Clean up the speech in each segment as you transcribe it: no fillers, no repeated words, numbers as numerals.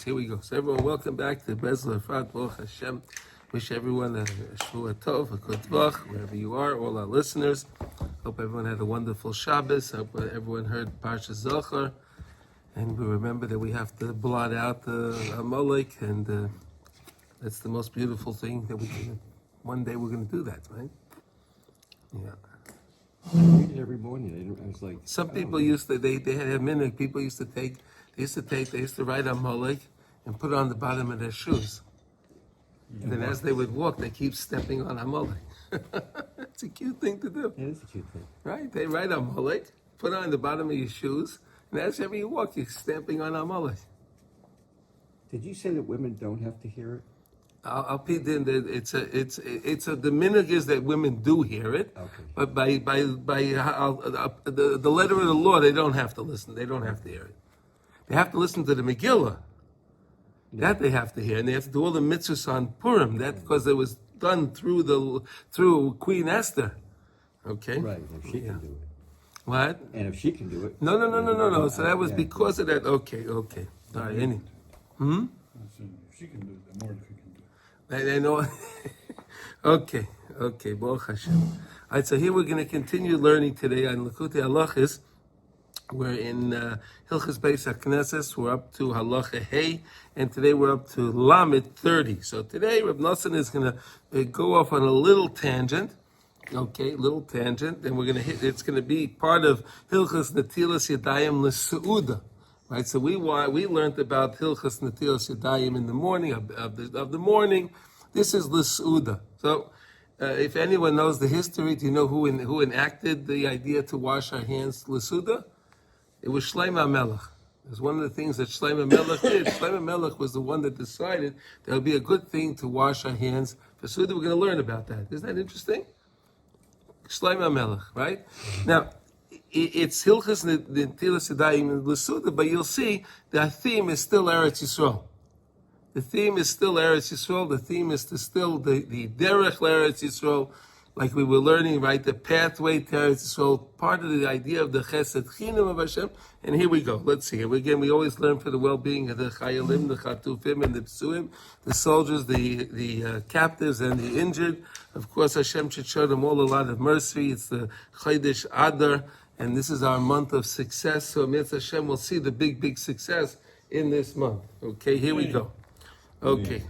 Here we go. So everyone, welcome back to Breslov Efrat. Baruch Hashem. Wish everyone a Shvua Tov, a good Tvach, wherever you are, all our listeners. Hope everyone had a wonderful Shabbos. Hope everyone heard Parsha Zachor. And we remember that we have to blot out the Amalek, and that's the most beautiful thing that we can. One day we're going to do that, right? Yeah. I read it every morning. I was like, some people used to, they had a minute. People used to write Amalek and put it on the bottom of their shoes. And then as they would walk, they keep stepping on Amalek. It's a cute thing to do. it is a cute thing. Right? They write Amalek, put it on the bottom of your shoes, and as every you walk, you're stamping on Amalek. Did you say that women don't have to hear it? I'll put in that the minhag is that women do hear it, Okay. but by the letter of the law, they don't have to listen. They don't have to hear it. They have to listen to the Megillah. That they have to hear, and they have to do all the mitzvahs on Purim. That because it was done through Queen Esther. Okay. Right. If she can do it. What? And if she can do it. No. So that was because of that. Okay. All right. If she can do it, the more she can do it. I know. Okay. Baruch Hashem. All right. So here we're going to continue learning today on Likutey Halachos. We're in Hilchos Beit Hakneset. We're up to Halacha Hey, and today we're up to Lamed 30. So today Reb Nosson is going to go off on a little tangent. Okay, little tangent, and we're going to hit. It's going to be part of Hilchos Netilas Yadayim L'Seuda. Right, so we learned about Hilchos Netilas Yadayim in the morning of the morning. This is L'Seuda. So, if anyone knows the history, do you know who enacted the idea to wash our hands L'Seuda? It was Shlomo HaMelech. It was one of the things that Shlomo HaMelech did. Shlomo HaMelech was the one that decided that it would be a good thing to wash our hands for Seuda. We're going to learn about that. Isn't that interesting? Shlomo HaMelech, right? Now, it's Hilchos Netilas Yadayim L'Seuda, but you'll see the theme is still Eretz Yisroel. The theme is still Eretz Yisroel. The theme is still the Derech Eretz Yisroel, like we were learning, right? The pathway to Eretz Yisroel, part of the idea of the Chesed Chinam of Hashem. And here we go. Let's see. Again, we always learn for the well-being of the Chayalim, the Chatufim, and the Psuim, the soldiers, the captives, and the injured. Of course, Hashem should show them all a lot of mercy. It's the Chodesh Adar, and this is our month of success. So, Mitzvah Hashem will see the big success in this month. Okay, here we go. Okay.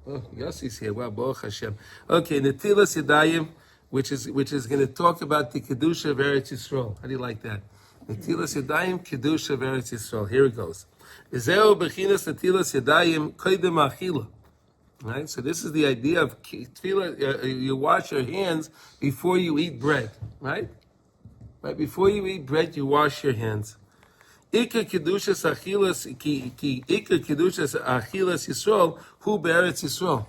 Oh, Yossi's here. Wow, Baruch Hashem. Okay, Netilas Yadayim, which is going to talk about the Kedusha of Eretz Yisroel. How do you like that? Netilas Yadayim, Kedusha of Eretz Yisroel. Here it goes. Ezeu bechinas Netilas Yadayim koydem achila. Right? So this is the idea of tefillah. You wash your hands before you eat bread. Right? Before you eat bread, you wash your hands. Ikar Kedushas Achilas Ikar Kedushas Achilas Yisroel Hu be'Eretz Yisroel.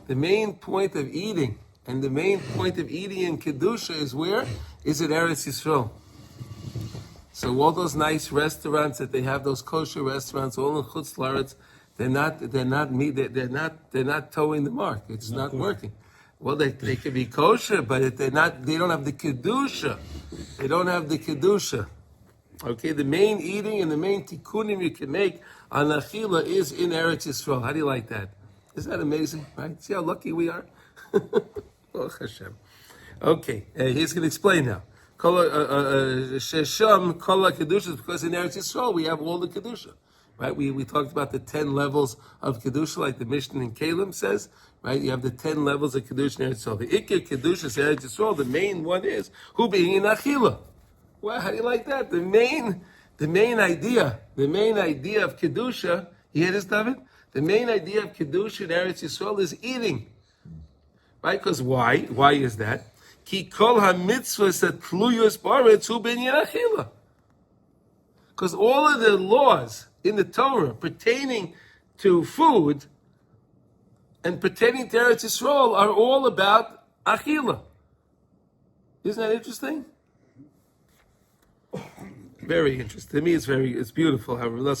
The main point of eating, and the main point of eating in Kedusha is where? Is it Eretz Yisroel? So all those nice restaurants that they have, those kosher restaurants, all in Chutz La'aretz, they're not towing the mark. It's not working. Well, they can be kosher, but they don't have the Kedusha. They don't have the Kedusha. Okay, the main eating and the main tikkunim you can make on Achila is in Eretz Yisroel. How do you like that? Isn't that amazing, right? See how lucky we are? Oh, Hashem. Okay, he's going to explain now. Shesham Kol HaKedusha, because in Eretz Yisroel we have all the Kedusha. Right? We talked about the 10 levels of Kedusha, like the Mishnah in Kalim says. Right? You have the 10 levels of Kedusha in Eretz Yisroel. The Ikar Kedusha is Eretz Yisroel. The main one is who being in Achila. Well, how do you like that? The main idea of Kedusha, you hear this, David? The main idea of Kedusha in Eretz Yisroel is eating. Right? Because why? Why is that? Ki kol ha-mitzvahs ha-tluyos ba'aretz hu b'inyan achila. Because all of the laws in the Torah pertaining to food and pertaining to Eretz Yisroel are all about achila. Isn't that interesting? Very interesting. To me, it's beautiful. However,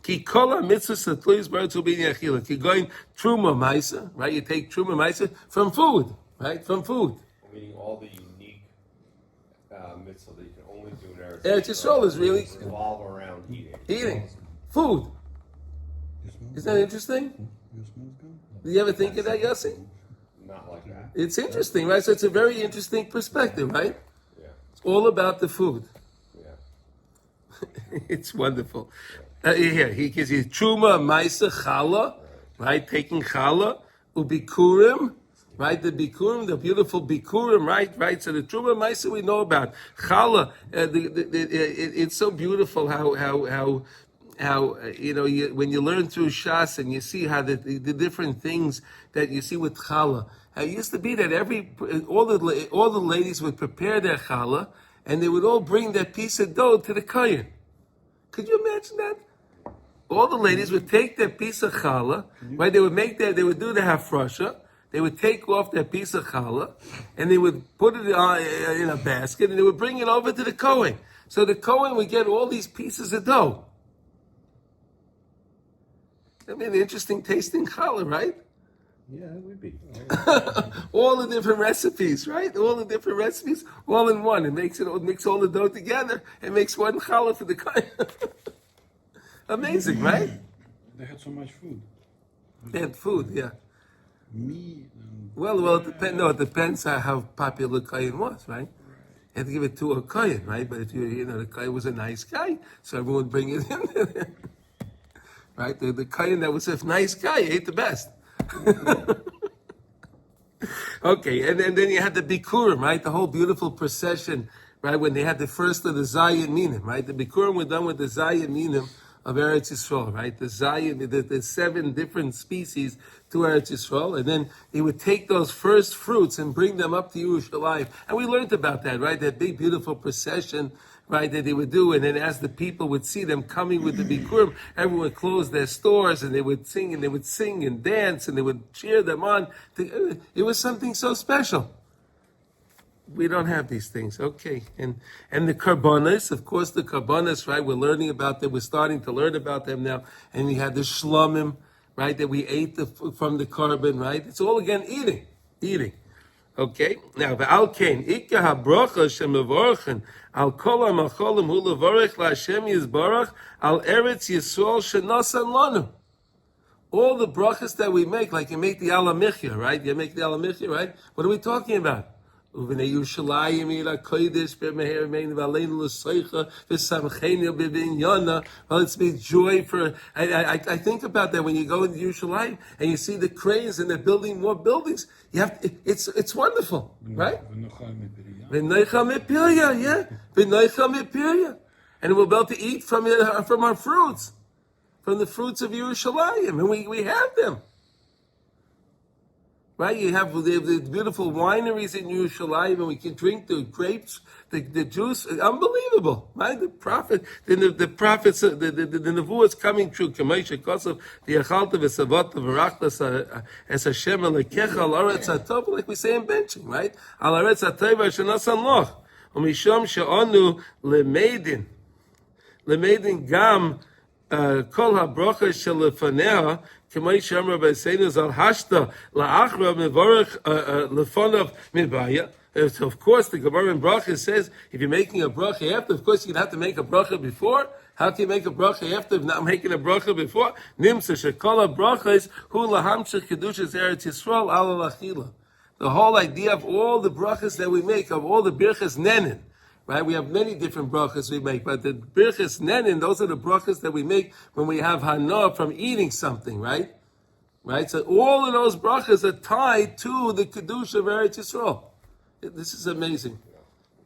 ki kol ha-mitzvahs ha-tluyos ba'aretz hu b'inyan achila. Ki going truma ma'isa, right? You take truma ma'isa from food, right? From food. Meaning all the unique mitzvah that you can only do in Eretz Eretz Yisroel is really revolve around eating. food. Isn't that interesting? Your smell's good? Do you ever think of that, Yossi? Not like that. It's interesting, right? So it's a very interesting perspective, right? Yeah. It's all about the food. Yeah. It's wonderful. Here, he gives you Truma, Maisa, Chala, right? Taking Chala, Ubikurim, right? The Bikurim, the beautiful Bikurim, right? So the Truma, Maisa we know about. Chala, it's so beautiful how when you learn through Shas and you see how the different things that you see with Chala. It used to be that all the ladies would prepare their Chala and they would all bring their piece of dough to the Kohen. Could you imagine that? All the ladies would take their piece of challah, right? They would do the hafrasha. They would take off their piece of challah, and they would put it in a basket, and they would bring it over to the Kohen. So the Kohen would get all these pieces of dough. I mean, interesting tasting challah, right? Yeah, it would be. All the different recipes, right? All the different recipes, all in one. It mix all the dough together. It makes one challah for the Kohen. Amazing, right? They had so much food. They had food, yeah. Meat and Well, it depends. No, it depends on how popular Kohen was, right? You had to give it to a Kohen, right? But if the Kohen was a nice guy, so everyone would bring it in, right? The Kohen that was a nice guy ate the best. Okay, and then you had the Bikurim, right? The whole beautiful procession, right? When they had the first of the Zayin Minim, right? The Bikurim were done with the Zayin Minim of Eretz Yisroel, right? The Zayin, the 7 different species to Eretz Yisroel, and then they would take those first fruits and bring them up to Yerushalayim. And we learned about that, right? That big, beautiful procession, right, that they would do. And then as the people would see them coming with the Bikurim, everyone would close their stores and they would sing and dance and they would cheer them on. It was something so special. We don't have these things, okay. And the karbonas, of course, the karbonas, right? We're learning about them. We're starting to learn about them now. And we had the shlomim, right? That we ate from the carbon, right? It's all again eating. Okay. Now the alkain ikka habrocha shemavorchen al kol hamacholim hu levorech laHashem yizbarach al Eretz Yisroel shenosan lanu. All the brachas that we make, like you make the alamichya, right? You make the alamichya, right? What are we talking about? Uvnei Yerushalayim ila kodesh b'meher meinu v'aleinu l'soicha v'samchenu b'binyana. Well, it's be joy for. I think about that when you go into Yerushalayim and you see the cranes and they're building more buildings. It's wonderful, right? V'noicha mepirya, yeah. V'noicha mepirya, and we're about to eat from our fruits, from the fruits of Yerushalayim, and we have them. Right, you have the beautiful wineries in Yerushalayim, and we can drink the grapes, the juice. Unbelievable, right? The prophet, the prophets, the nevuah is coming true. Kamesha Kosov, the Achalta v'Savata v'Rachtas as Hashem Alekecha al Aretz Hatov, like we say in benching, right? Al Aretz Hatov Shanasan Loch, u'mishom she'onu lemedin gam kol habrocha shelefanea. Of course, the Gemara in Bracha says, if you're making a bracha after, of course you'd have to make a bracha before. How can you make a bracha after if not making a bracha before? Nimsa shekala brachas hu lahamshach kedushas Eretz Yisroel ala lachila. The whole idea of all the brachas that we make, of all the birchas nenin, right? We have many different brachas we make, but the birchas nenin, those are the brachas that we make when we have hana from eating something, right? Right? So all of those brachas are tied to the kedusha of Eretz Yisroel. This is amazing.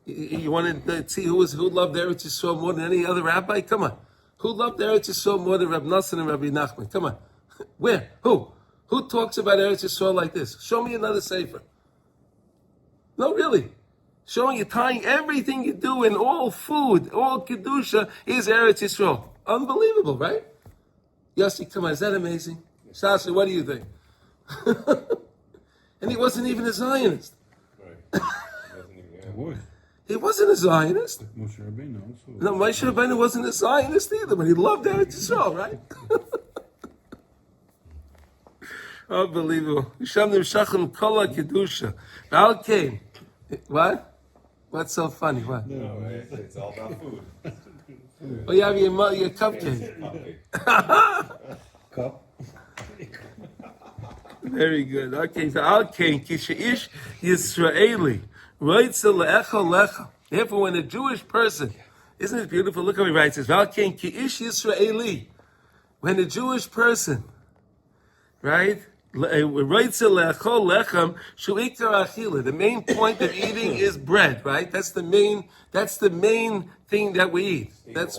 You want to see who loved Eretz Yisroel more than any other rabbi? Come on. Who loved Eretz Yisroel more than Reb Nosson and Rabbi Nachman? Come on. Where? Who? Who talks about Eretz Yisroel like this? Show me another sefer. No, really. Showing you, tying everything you do in all food, all kedusha is Eretz Yisroel. Unbelievable, right? Yossi, come on, is that amazing? Sasha, what do you think? And he wasn't even a Zionist. Right. He wasn't a Zionist. Moshe Rabbeinu also. No, Moshe Rabbeinu wasn't a Zionist either, but he loved Eretz Yisrael, right? Unbelievable. Shamnim Shachim Kola Kedusha. Al Kain. What? What's so funny? What? No, it's all about food. Oh, you have your cupcake. Cup? Very good. Okay, so Al-Kain, Kisha'ish Yisraeli, Roitza Le'echa Lecha. Therefore, when a Jewish person, isn't it beautiful? Look how he writes this. Al-Kain, Ki'ish Yisraeli. When a Jewish person, right? Roitza Le'echol Lechem, Shu'ikar Achila. The main point of eating is bread, right? That's the main thing that we eat. That's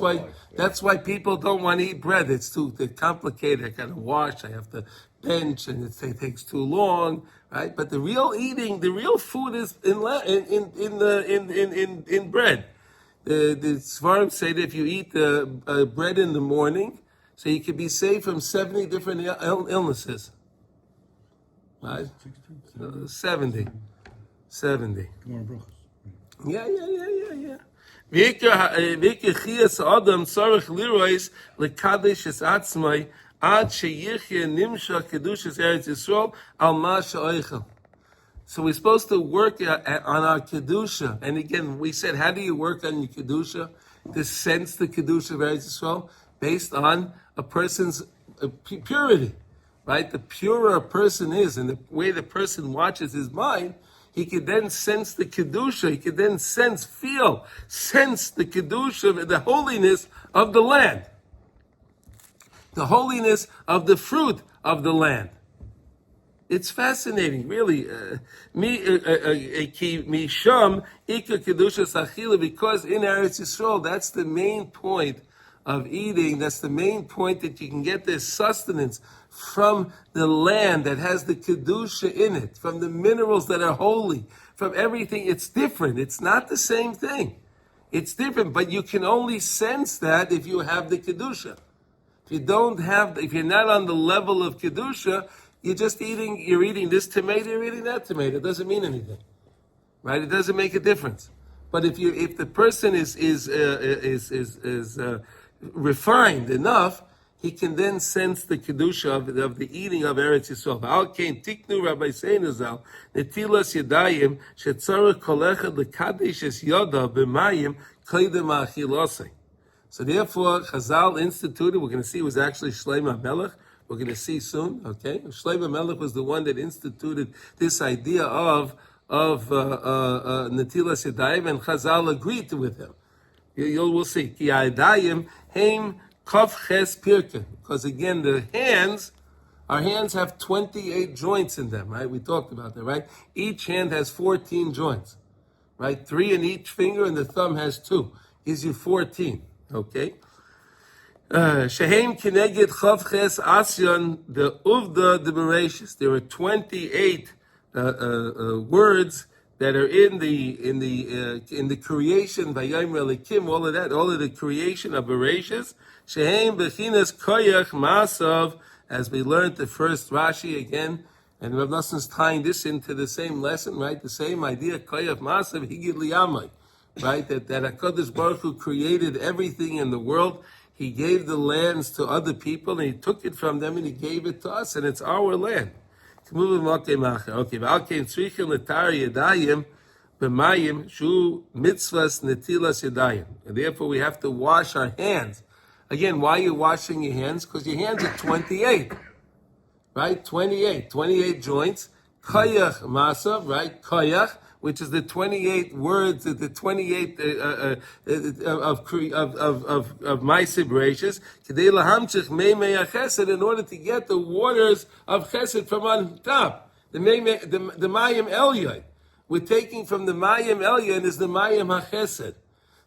why people don't want to eat bread. It's too complicated. I gotta wash, I have to bench, and it takes too long, right? But the real eating, the real food is in bread. The Svarim say that if you eat bread in the morning, so you can be saved from 70 different illnesses. Right? 70. More brachos. Yeah. V'ikir chiyas adam tzarich lirois lekadesh es atzmai ad sheyichye nimsha kedushas Eretz Yisroel al ma she'oichel. So we're supposed to work on our kedusha. And again, we said, how do you work on your kedusha? To sense the kedusha of Eretz Yisroel based on a person's purity. Right? The purer a person is, and the way the person watches his mind, he could then sense the kedusha. He could then sense the kedusha, the holiness of the land, the holiness of the fruit of the land. It's fascinating, really. Misham ikar kedusha sachila, because in Eretz Yisroel, that's the main point of eating. That's the main point, that you can get this sustenance from the land that has the kedusha in it, from the minerals that are holy, from everything. It's different. It's not the same thing. It's different, but you can only sense that if you have the kedusha. If you're not on the level of kedusha, you're eating this tomato, you're eating that tomato. It doesn't mean anything, right? It doesn't make a difference. But if the person is refined enough, he can then sense the kedusha of the eating of Eretz Yisrael. Al-Kain tiknu Rabbi Seinazal netilas yadayim shetzarech kol echad lekadesh es yoda b'mayim koydem ha'achilosei. So therefore, Chazal instituted. We're going to see it was actually Shlomo Melech. We're going to see soon. Okay, Shlomo Melech was the one that instituted this idea of netilas yadayim, and Chazal agreed with him. We'll see. Ki yadayim heim Kaf ches pirke, because again, our hands have 28 joints in them, right? We talked about that, right? Each hand has 14 joints, right? 3 in each finger, and the thumb has 2. Gives you 14, okay? Shehem kineged chav ches asyon the uvda de bereshis. There are 28 words that are in the creation by Vayayim Elikim, all of the creation of Bereshis. Shehem bechinas koyach masav, as we learned the first Rashi again, and Rav Nosson's tying this into the same lesson, right? The same idea, koyach masav higid liyamai, right? That HaKadosh Baruch Hu created everything in the world. He gave the lands to other people, and He took it from them, and He gave it to us, and it's our land. Okay, V'alkein tzrichim l'tar yadayim b'mayim shu mitzvahs netilas yadayim. And therefore we have to wash our hands. Again, why are you washing your hands? Because your hands are 28. Right? 28 joints. Koyach masa, right? Koyach, which is the 28 words, the 28 of Ma'aseh Bereshis, Kedei lahamchich mei chesed, in order to get the waters of chesed from on top. The Mayim Elyon. We're taking from the Mayim Elyon is the Mayim HaChesed.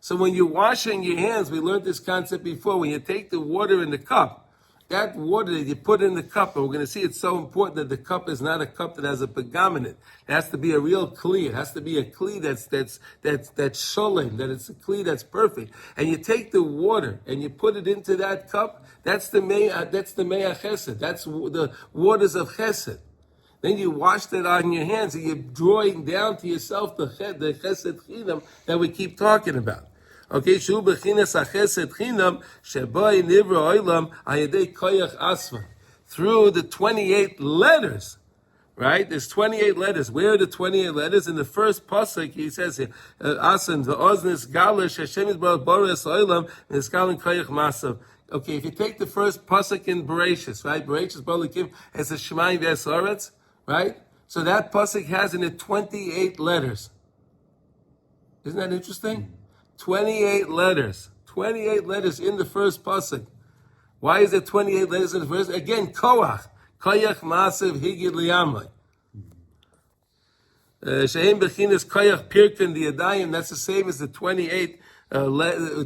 So when you're washing your hands, we learned this concept before, when you take the water in the cup, that water that you put in the cup, and we're going to see it's so important that the cup is not a cup that has a pagam in it. It has to be a real kli. It has to be a kli that's sholem, that it's a kli that's perfect. And you take the water and you put it into that cup. That's the mei chesed. That's the waters of chesed. Then you wash that on your hands, and you're drawing down to yourself the chesed chinam that we keep talking about. Okay, shu bechinas hachesed chinam sheboi nivra olam ayedei koyach asva. Through the 28 letters, right? There's 28 letters. Where are the 28 letters? In the first pasuk, he says here, asan v'oznis galish Hashem yisbarach boras olam v'niskalin koyach masav. Okay, if you take the first pasuk in Bereshis, right? Bereshis Bolikim as a Shemayim V'Esaretz, right? So that pasuk has in it 28 letters. Isn't that interesting? 28 letters. 28 letters in the first pasuk. Why is there 28 letters in the first? Again, koach. Koyach Masav Higid Liyamai. Shehem Bechinas Koyach Pirkin the Yadayim. That's the same as the 28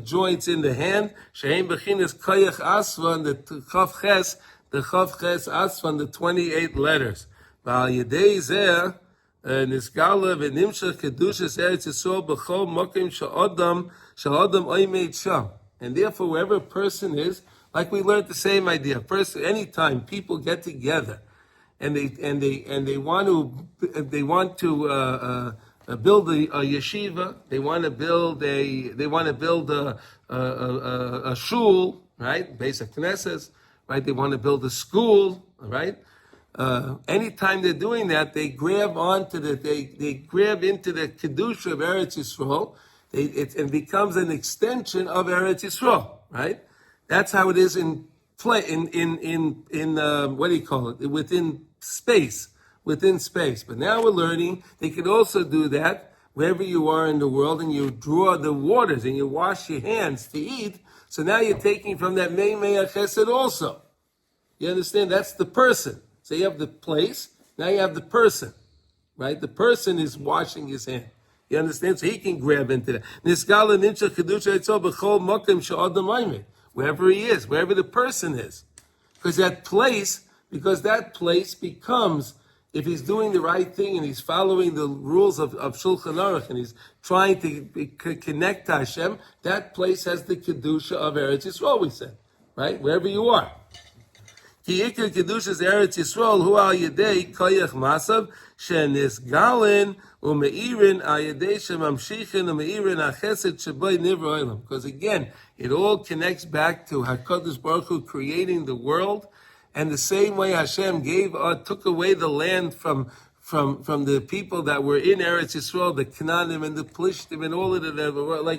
joints in the hand. Shehem Bechinas Koyach Asvan, the Chav Ches Asvan, the 28 letters. V'al Yedei Zeh Nisgala v'Nimshach Kedushas Eretz Yisroel b'chol Mokim Sha'odam Oimeid Sham. And therefore, wherever a person is, like we learned the same idea. First, anytime people get together and they want to build a yeshiva, they want to build a shul, right? Beit Hakneset, right? They want to build a school, right? Anytime they're doing that, they grab onto they grab into the kedusha of Eretz Yisroel. It becomes an extension of Eretz Yisroel, right? That's how it is in play in what do you call it? Within space. But now we're learning they can also do that wherever you are in the world, and you draw the waters and you wash your hands to eat. So now you're taking from that Mei Chesed also. You understand? That's the person. So you have the place. Now you have the person, right? The person is washing his hand. You understand? So he can grab into that. Nisgala nincha kedusha etzol b'chol mokem she'adam oimed. Wherever he is, wherever the person is. Because that place becomes, if he's doing the right thing and he's following the rules of Shulchan Aruch and he's trying to connect to Hashem, that place has the Kedusha of Eretz Yisroel, we said. Right? Wherever you are. Ki ikar Kedushas Eretz Yisroel hu al yedei koyach masav shenisgalin u'meirin al yedei shemamshichin u'meirin ha'chesed shebay nivra olam. Because again, it all connects back to HaKadosh Baruch Hu creating the world, and the same way Hashem took away the land from the people that were in Eretz Yisroel, the Canaanim and the Plishtim and all of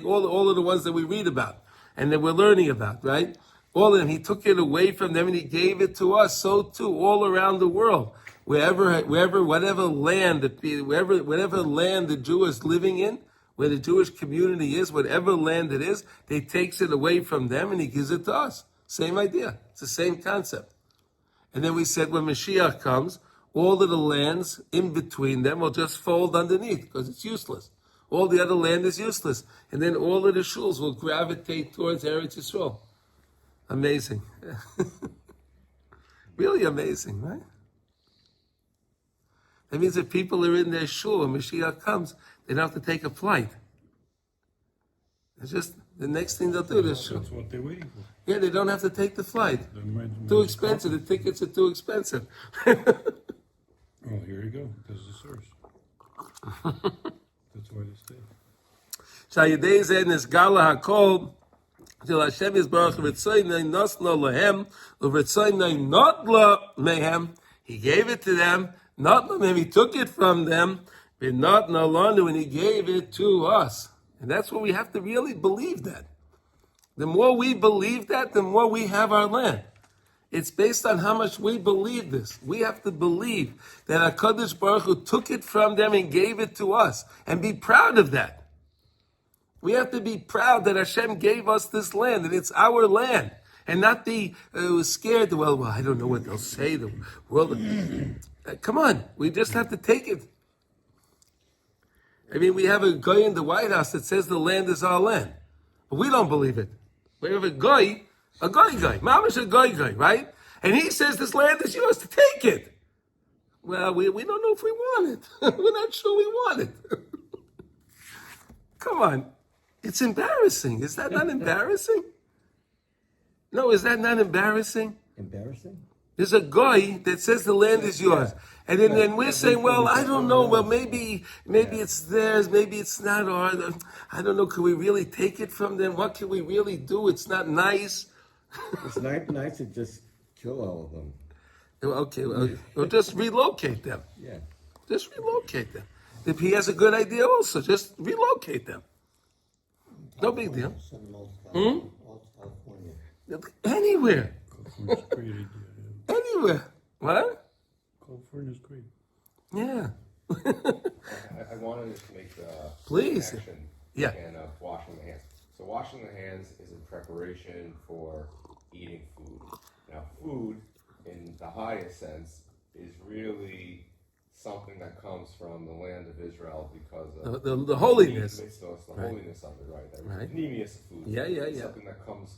all of the ones that we read about and that we're learning about, right? All of them, He took it away from them and He gave it to us. So too, all around the world, whatever land the Jew is living in, where the Jewish community is, whatever land it is, He takes it away from them and He gives it to us. Same idea. It's the same concept. And then we said when Mashiach comes, all of the lands in between them will just fold underneath because it's useless. All the other land is useless. And then all of the shuls will gravitate towards Eretz Yisroel. Amazing. Really amazing, right? That means if people are in their shul and Mashiach comes, they don't have to take a flight. It's just the next thing they'll do. That's what they're waiting for. Yeah, they don't have to take the flight. Too expensive. The tickets are too expensive. Well, here you go. This is the source. That's why they stay. Shayidei zeh nisgala hakol till Hashem Yisbarach v'tzoynei nosno lahem v'tzoynei not la mehem. He gave it to them, not la mehem. He took it from them, but not na lanu, and He gave it to us. And that's what we have to really believe that. The more we believe that, the more we have our land. It's based on how much we believe this. We have to believe that HaKadosh Baruch Hu took it from them and gave it to us. And be proud of that. We have to be proud that Hashem gave us this land, and it's our land. And not be scared, well, I don't know what they'll say. The world. Come on, we just have to take it. I mean, we have a guy in the White House that says the land is our land. But we don't believe it. We have a guy, Mamash a guy, right? And he says this land is yours to take it. Well, we don't know if we want it. We're not sure we want it. Come on. It's embarrassing. Is that not embarrassing? No, is that not embarrassing? Embarrassing? There's a guy that says the land is yours. And then we're saying, well, I don't know. Well, maybe it's theirs. Maybe it's not ours. I don't know. Can we really take it from them? What can we really do? It's not nice. It's not nice to just kill all of them. Okay, we'll just relocate them. Yeah. Just relocate them. If he has a good idea also, just relocate them. No big deal. Anywhere. California's great idea. Yeah. Anywhere. What? California's great. Yeah. I wanted to make the Please. connection Yeah. and washing the hands. So washing the hands is in preparation for eating food. Now, food, in the highest sense, is really something that comes from the land of Israel because of The holiness. the Right. holiness of it, right? That Right. Pneumius of food. Yeah. It's something that comes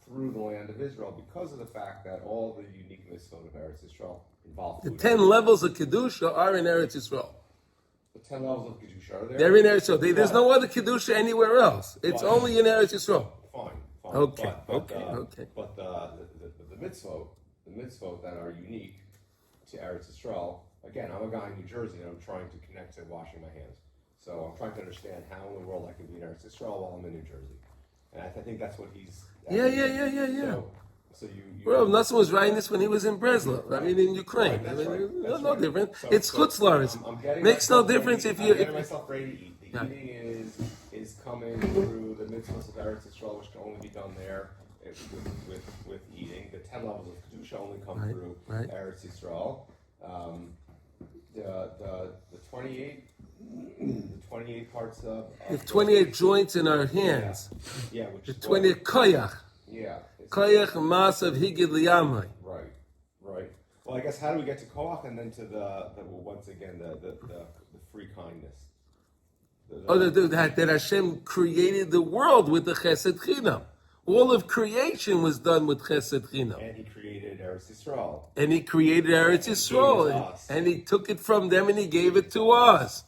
through the land of Israel because of the fact that all the unique mitzvot of Eretz Yisrael involve The food. 10 levels of Kedusha are in Eretz Yisrael. The 10 levels of Kedusha are there. They're in Eretz Yisrael. There's no other Kedusha anywhere else. It's Right. only in Eretz Yisrael. Fine. Okay, But okay. the mitzvot that are unique to Eretz Yisrael, again, I'm a guy in New Jersey and I'm trying to connect to washing my hands. So I'm trying to understand how in the world I can be in Eretz Yisrael while I'm in New Jersey. And I think that's what he's... Yeah. So you Well, Nassim was writing this when he was in Breslov. I mean, in Ukraine. Right, that's right. No That's right. different. So- It's so chutzlars. I'm getting Makes no myself difference ready- if you... I'm getting myself ready to eat. The Yeah. eating is coming through the mitzvahs of Eretz Yisrael, which can only be done there with eating. The 10 levels of Kedusha only come Right, through right. Eretz Yisrael. The 28 parts of We have 28 joints in our hands. yeah, which The is 28 koyach. yeah. Koyach masav higid liyamai. Right. Well, I guess how do we get to Koach and then to the once again the free kindness? That Hashem created the world with the chesed chinam. All of creation was done with chesed chinam. And he created Eretz Yisrael. And he created Eretz And Yisrael. gave it to us. And he took it from them and he gave it to us.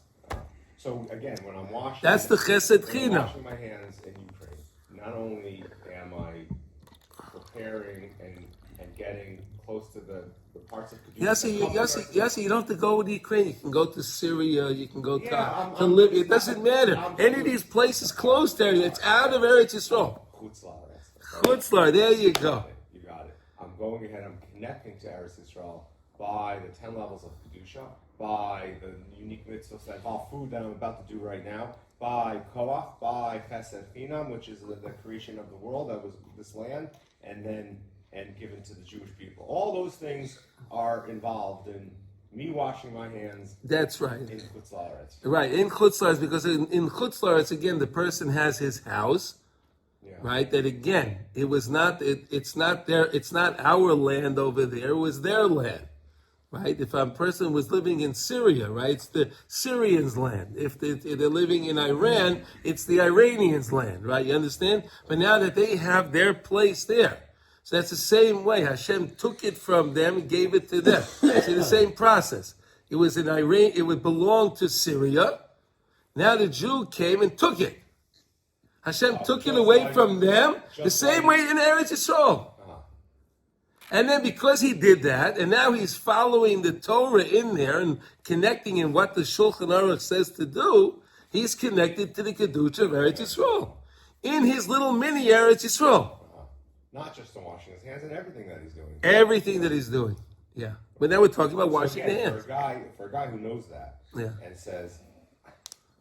So again, when I'm washing, That's the chesed when I'm chinam. washing my hands in Ukraine, not only am I preparing and getting close to the parts of Kedusha that come from Eretz Yes, you don't have to go to Ukraine. You can go to Syria. You can go Yeah, to Libya. It doesn't matter. Any of these places close there, it's out of Eretz Yisrael. Chutz La'aretz. Chutzlar, there you go. You got it. I'm going ahead. I'm connecting to Eretz Yisrael by the 10 levels of Kedusha, by the unique mitzvahs that involve food that I'm about to do right now, by Koach, by Chesed Chinam, which is the creation of the world, that was this land, and given to the Jewish people. All those things are involved in me washing my hands That's right. in Chutz La'aretz. Right, in Chutzlar, because in Chutzlar, again, the person has his house, Yeah. right? That again, it's not our land over there, it was their land. Right? If a person was living in Syria, right, it's the Syrians' land. If they're living in Iran, it's the Iranians' land, right? You understand? But now that they have their place there, so that's the same way. Hashem took it from them and gave it to them. It's the same process. It was in Iran, it would belong to Syria. Now the Jew came and took it. Hashem took it away from them, the same way in Eretz Yisrael. And then because he did that, and now he's following the Torah in there and connecting in what the Shulchan Aruch says to do, he's connected to the Kedusha of Eretz Yisrael. In his little mini Eretz Yisrael. Not just in washing his hands and everything that he's doing. Everything that he's doing. Yeah. But now we're talking about washing the Again, hands. for a guy who knows that Yeah. and says,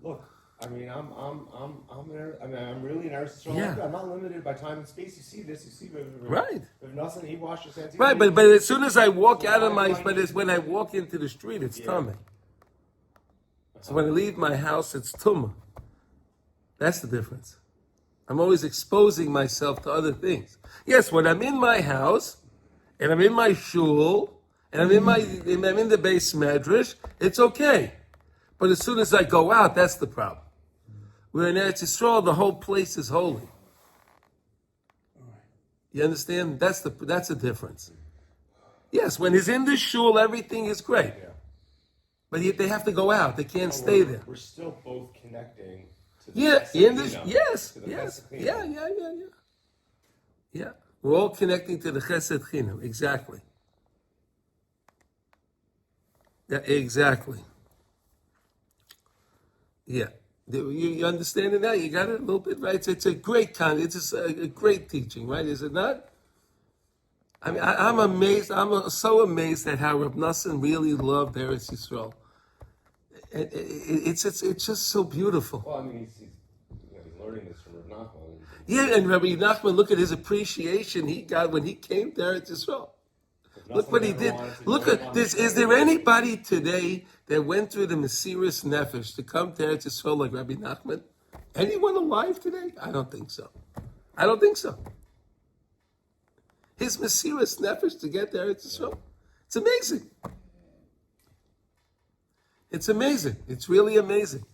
look, I mean, I'm really in Eretz Yisrael. Yeah. I'm not limited by time and space. You see this. You see, Right. If nothing, he washed his hands. Right, but as soon as I walk out of when I walk into the street, it's tummy. So when I leave my house, it's tumah. That's the difference. I'm always exposing myself to other things. Yes, when I'm in my house, and I'm in my shul, and I'm in the base medrash, it's okay. But as soon as I go out, that's the problem. We're in Eretz Yisrael, the whole place is holy. You understand? That's the difference. Yes, when he's in the shul, everything is great. Yeah. But they have to go out. They can't stay there. We're still both connecting to the Yeah, Chesed in this, Chinam, yes, to the yes, Chesed yeah. Chinam. Yeah, we're all connecting to the Chesed Chinam, exactly. Yeah, exactly. Yeah, you understand it now? You got it a little bit right? It's a great it's a great teaching, right? Is it not? I mean, I'm amazed. So amazed at how Reb Nosson really loved Eretz Yisrael. It's just so beautiful. Well, I mean, he's learning this from Rav Nachman. Yeah, and Rabbi Nachman, look at his appreciation he got when he came to Eretz Yisrael. Look what he did. Look at this. Is there anybody today that went through the Mesiris Nefesh to come to Eretz Yisrael like Rabbi Nachman? Anyone alive today? I don't think so. I don't think so. His Mesiris Nefesh to get to Eretz Yisrael. It's amazing. It's amazing. It's really amazing.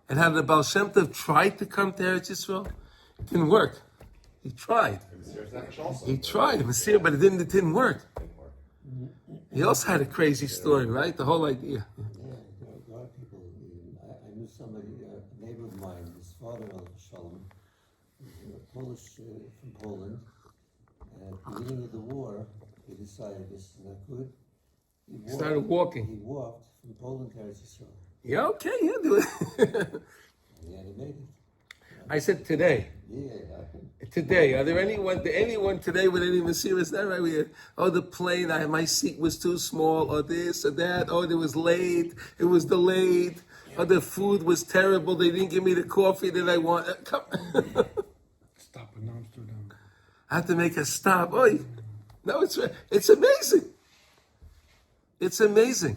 And how the Baal Shem Tov tried to come to Eretz Yisrael? It didn't work. He tried. He tried, but it didn't work. He also had a crazy story, right? The whole idea. Yeah, a lot of people. I knew somebody, a neighbor of mine, his father, Shalom, was Polish from Poland. And at the beginning of the war, he decided this is not good. He Started walking. He walked from Poland to Eretz Yisrael. Yeah, okay, yeah, do it. Yeah, he made it. I said today. Yeah, Today, are there anyone today with any Mesiris? That right? The plane, my seat was too small, or this or that. Oh, it was late. It was delayed. Or the food was terrible. They didn't give me the coffee that I want. Come. Stop in Amsterdam. I have to make a stop. Oh, no, it's amazing. It's amazing.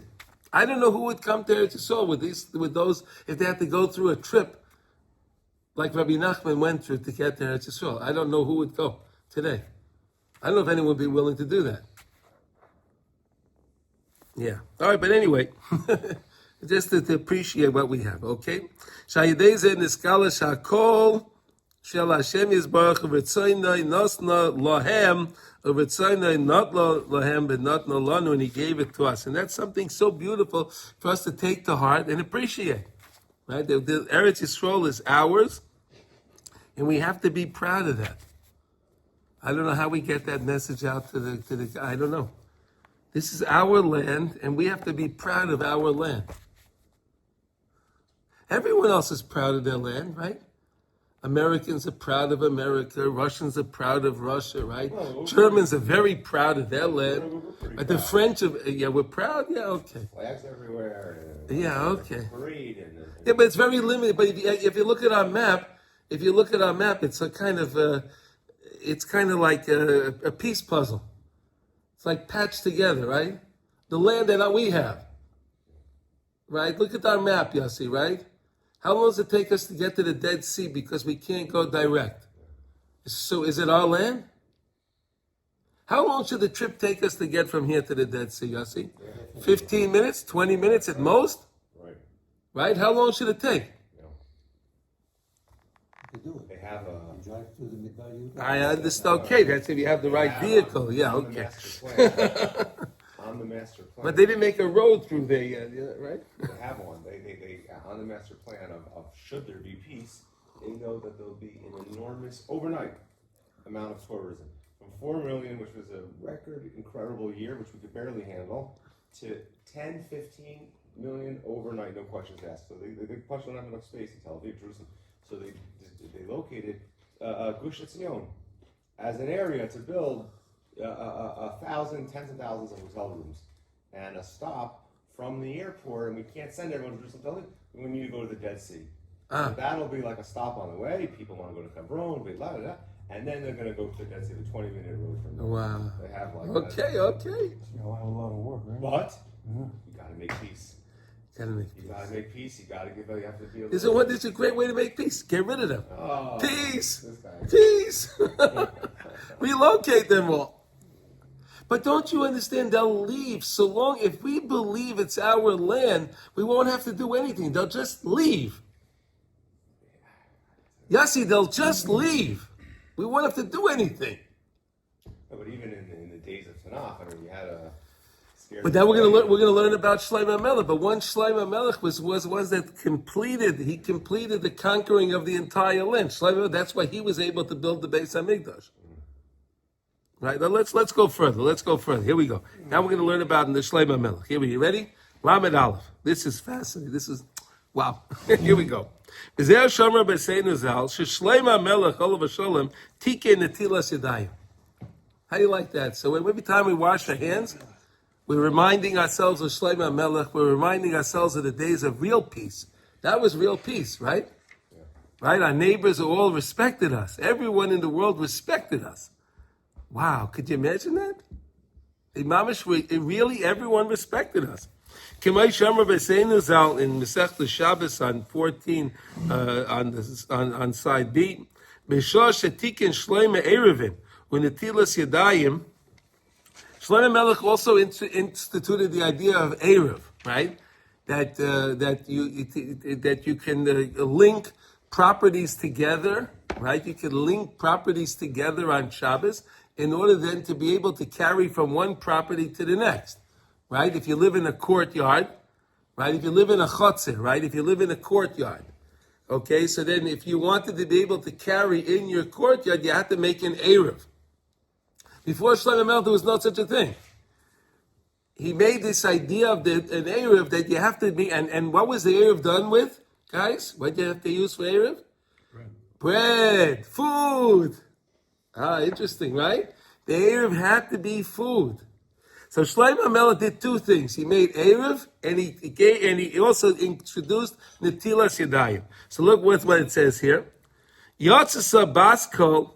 I don't know who would come to Eretz Yisrael with those if they had to go through a trip like Rabbi Nachman went through to get to Eretz Yisrael. I don't know who would go today. I don't know if anyone would be willing to do that. Yeah. All right, but anyway, just to appreciate what we have, okay? Shayideze niskala shakol shel Hashem yisbarach v'tzaynai nosna lahem v'tzaynai not lahem but not lanu, and He gave it to us, and that's something so beautiful for us to take to heart and appreciate. Right? The Eretz Yisrael is ours, and we have to be proud of that. I don't know how we get that message out to the. I don't know. This is our land, and we have to be proud of our land. Everyone else is proud of their land, right? Americans are proud of America. Russians are proud of Russia, right? Germans are very proud of their land. But the French, we're proud. Yeah, okay. Flags everywhere. Yeah, okay. Parade Yeah, but it's very limited. But if you look at our map, it's a kind of it's kind of like a piece puzzle. It's like patched together, right? The land that we have, right? Look at our map, Yossi, right? How long does it take us to get to the Dead Sea because we can't go direct? So is it our land? How long should the trip take us to get from here to the Dead Sea, Yossi? 15 minutes, 20 minutes at most? Right? How long should it take? you can do it. They have a. You drive through the Midbar. I understand. Okay, that's if you have the right vehicle. Yeah, On the okay. master plan. On the master plan. But they didn't make a road through there yet, right? They have one. They on the master plan of should there be peace, they know that there'll be an enormous overnight amount of tourism. From 4 million, which was a record incredible year, which we could barely handle, to 10, 15 million overnight, no questions asked. So they plus don't have enough space in Tel Aviv, Jerusalem. So they located Gush Etzion as an area to build 1,000, tens of thousands of hotel rooms and a stop from the airport. And we can't send everyone to Jerusalem, Tel Aviv. We need to go to the Dead Sea. So that'll be like a stop on the way. People want to go to Hebron, blah, blah, blah. And then they're going to go to the Dead Sea, the 20-minute road from there. Wow. They have like Okay. You'll have a lot of work, right? But you got to make peace. Gotta make You peace. got to make peace. You got to give. You have to be. This is a great way to make peace. Get rid of them. Oh, Peace. this guy. Peace. Relocate them all. But don't you understand? They'll leave so long. If we believe it's our land, we won't have to do anything. They'll just leave. Yossi, they'll just leave. We won't have to do anything. No, but even in the days of Tanakh, I mean, you had a. But now we're gonna learn about Shlomo Melech. But one Shlomo Melech was that completed the conquering of the entire land. Shlomo, that's why he was able to build the Beit Hamikdash. Right, now let's go further. Here we go. Now we're going to learn about the Shlomo Melech. Here we go. Ready? Lamed Aleph. This is fascinating. This is, wow. Here we go. How do you like that? So every time we wash our hands, we're reminding ourselves of Shlomo Melech. We're reminding ourselves of the days of real peace. That was real peace, right? right? Our neighbors all respected us. Everyone in the world respected us. Wow, could you imagine that? Really, everyone respected us. K'may Shamar B'Seinu Zal in Masechta Shabbos on 14 on side B. B'Shah Shetikin Shlomo Erevim U'Netilas Yadayim. Shlomo Melech also instituted the idea of Erev, right? That you can link properties together, right? You can link properties together on Shabbos in order then to be able to carry from one property to the next, right? If you live in a courtyard, right? If you live in a chutzner, right? If you live in a courtyard, okay? So then if you wanted to be able to carry in your courtyard, you had to make an Erev. Before Shlomo Melech, there was no such a thing. He made this idea of an Erev that you have to be, and what was the Erev done with, guys? What do you have to use for Erev? Bread, food. Interesting, right? The Erev had to be food. So Shlomo Melech did two things. He made Erev, and he also introduced Netilas Yadayim. So look what it says here. Yotzasa Baskol,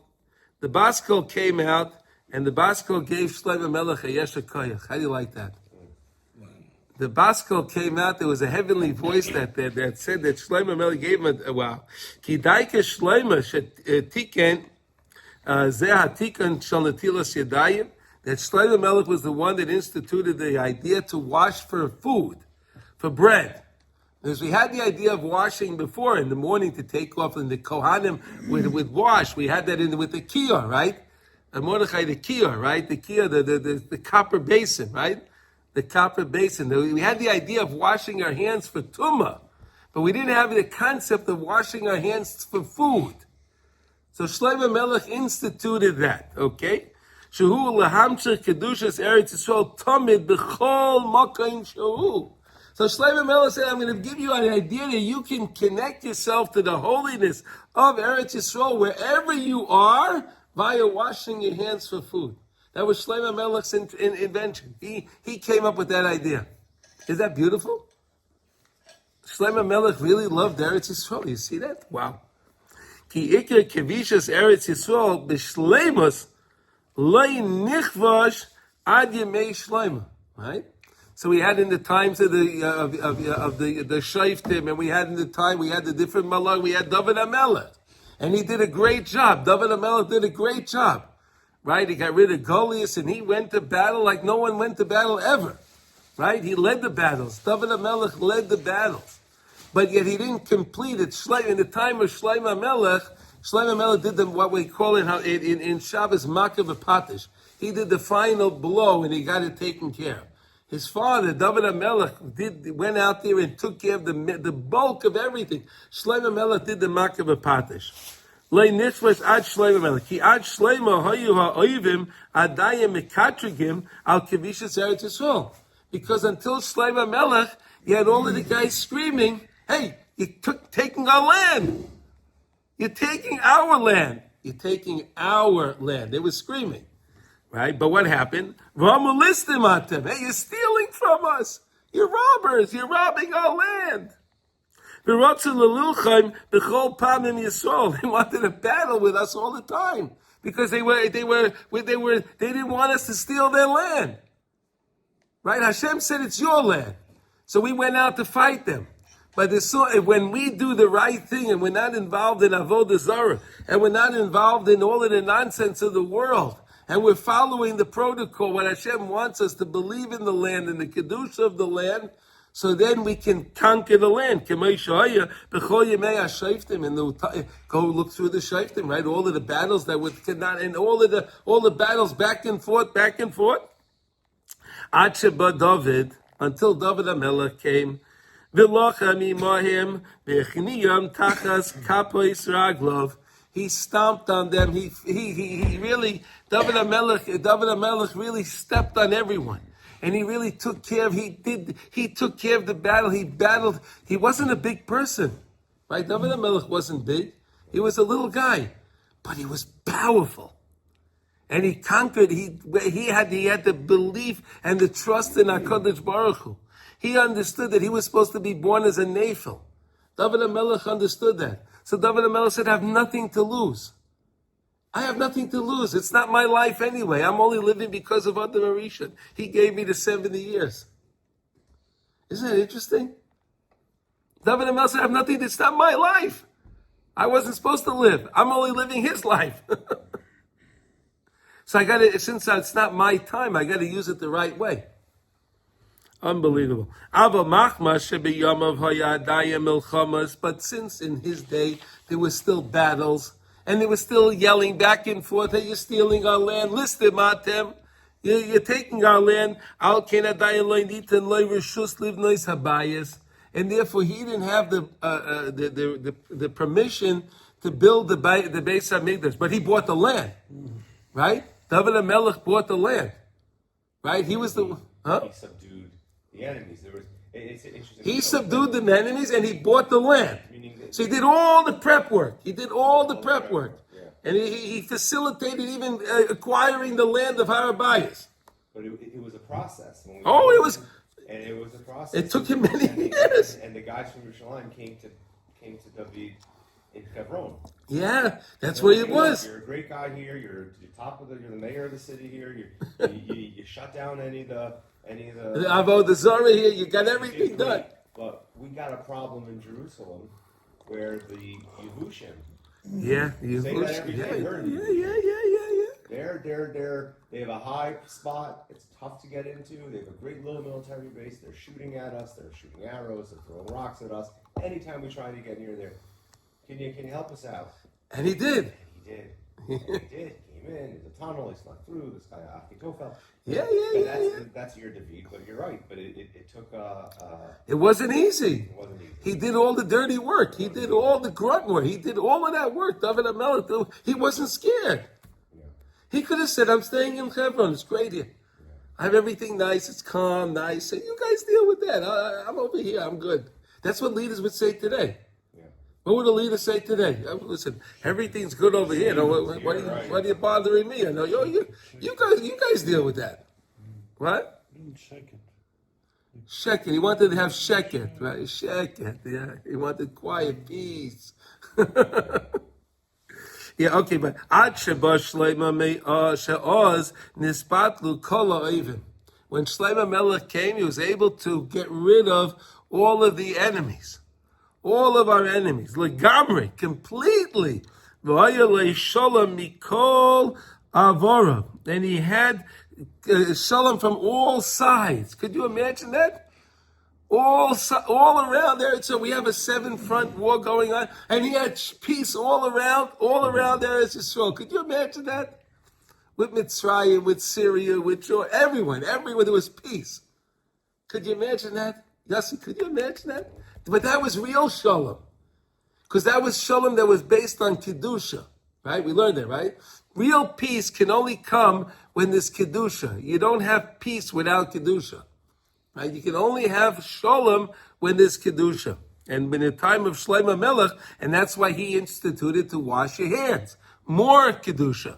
the Baskol came out, and the Baskol gave Shlomo Melech a Yesher Koyach. How do you like that? The Baskol came out, there was a heavenly voice that said that Shlomo Melech gave him a wow. Ki daike Shlomo shetiken zeh hatikan shel netilas yadayim. That Shlomo Melech was the one that instituted the idea to wash for food, for bread. Because we had the idea of washing before in the morning to take off, and the Kohanim with wash. We had that with the kiyah, right? Mordechai, the kiyah, right? The kiyah, the copper basin, right? The copper basin. We had the idea of washing our hands for tumah, but we didn't have the concept of washing our hands for food. So Shlomo Melech instituted that, okay? Shehu lahamcher kedushas Eretz Yisroel tamid b'chol makayim shehu. So Shlomo Melech said, I'm going to give you an idea that you can connect yourself to the holiness of Eretz Yisroel wherever you are via washing your hands for food. That was Shlomo Melech's invention. He came up with that idea. Is that beautiful? Shlomo Melech really loved Eretz Yisroel. You see that? Wow. Ki ikar kevishas Eretz Yisroel b'shleimus lo nichvash ad yemei Shlomo. Right? So we had in the times of the Shoftim, and we had the different malach. We had David HaMelech, and he did a great job. David HaMelech did a great job. Right? He got rid of Goliath, and he went to battle like no one went to battle ever. Right? He led the battles. David HaMelech led the battles. But yet he didn't complete it. In the time of Shlomo Melech did what we call it in Shabbos Makav Patish. He did the final blow, and he got it taken care of. His father, David HaMelech, went out there and took care of the bulk of everything. Shlomo Melech did the Makav Patish. Lei nishvas ad Shlomo Melech. Ki ad Shlomo hayu ha'oivim adayim mekatrigim al kevishas Eretz Yisroel. Because until Shlomo Melech, you had all of the guys screaming, hey, you're taking our land. You're taking our land. You're taking our land. They were screaming. Right? But what happened? V'amulistim atem. Hey, you're stealing from us. You're robbers. You're robbing our land. They wanted to battle with us all the time because they didn't want us to steal their land. Right? Hashem said it's your land. So we went out to fight them. But when we do the right thing and we're not involved in avodah zarah and we're not involved in all of the nonsense of the world and we're following the protocol, what Hashem wants us to believe in the land and the kedusha of the land, so then we can conquer the land. And go look through the Shoftim, right? All of the battles that could not, and all the battles back and forth. David, until David HaMelech came, he stomped on them. He really, David HaMelech really stepped on everyone. And he really took care of, he took care of the battle. He battled. He wasn't a big person, right? David HaMelech wasn't big. He was a little guy, but he was powerful. And he conquered, he had the belief and the trust in HaKadosh Baruch Hu. He understood that he was supposed to be born as a Nephil. David HaMelech understood that. So David HaMelech said, I have nothing to lose. I have nothing to lose. It's not my life anyway. I'm only living because of Adam Rishon. He gave me the 70 years. Isn't that interesting? David HaMelech said, I have nothing. It's not my life. I wasn't supposed to live. I'm only living his life. So I got to, since it's not my time, I got to use it the right way. Unbelievable. But since in his day there were still battles and they were still yelling back and forth, hey, you're stealing our land, listen, Matem. You're taking our land. And therefore he didn't have the permission to build the Beit Hakneset, but he bought the land. Right? David HaMelech bought the land. Right? He was the He subdued the enemies. It's interesting. He subdued the enemies and he bought the land. So he did all the prep work. He did all the prep work. Yeah. And he facilitated even acquiring the land of Harabayas. But it was a process. It was a process. It took him many years. And the guys from Yerushalayim came to David in Hebron. Yeah, that's where he was. You're a great guy here. You're the mayor of the city here. You shut down any of the Avodah Zarah here. You got everything done. But we got a problem in Jerusalem where the Yevushim. Yeah, Say that every day. They have a high spot. It's tough to get into. They have a great little military base. They're shooting at us. They're shooting arrows. They're throwing rocks at us. Anytime we try to get near there, can you help us out? And he did. He did. He came in. There's a tunnel. He snuck through. This guy Achitofel. That's your defeat. But you're right. But it took. It wasn't easy. It wasn't easy. He did all the dirty work. He did all the grunt work. He did all of that work. David HaMelech, he wasn't scared. Yeah. He could have said, I'm staying in Hebron. It's great here. I have everything nice. It's calm, nice. So you guys deal with that. I'm over here. I'm good. That's what leaders would say today. Yeah. What would a leader say today? Listen, everything's good over here. What are you bothering me? I know you guys deal with that. What? Sheket. He wanted to have sheket, right? Sheket. Yeah. He wanted quiet peace. Yeah, okay, but Ad Sheba Shleima She'oz Nispatlu Kol Ha'ovim. When Shlomo Melech came, he was able to get rid of all of the enemies. All of our enemies. Legamri, completely. V'haya le'sholem mikol avora. And he had shalom from all sides. Could you imagine that? All around there. So we have a 7-front war going on, and he had peace all around Eretz Yisroel. Could you imagine that? With Mitzrayim, with Syria, with Jordan, everywhere there was peace. Could you imagine that? Yossi, could you imagine that? But that was real shalom. Because that was shalom that was based on Kedusha. Right? We learned that, right? Real peace can only come when there's Kedusha. You don't have peace without Kedusha. Right? You can only have shalom when there's Kedusha. And in the time of Shlomo Melech, and that's why he instituted to wash your hands. More Kedusha.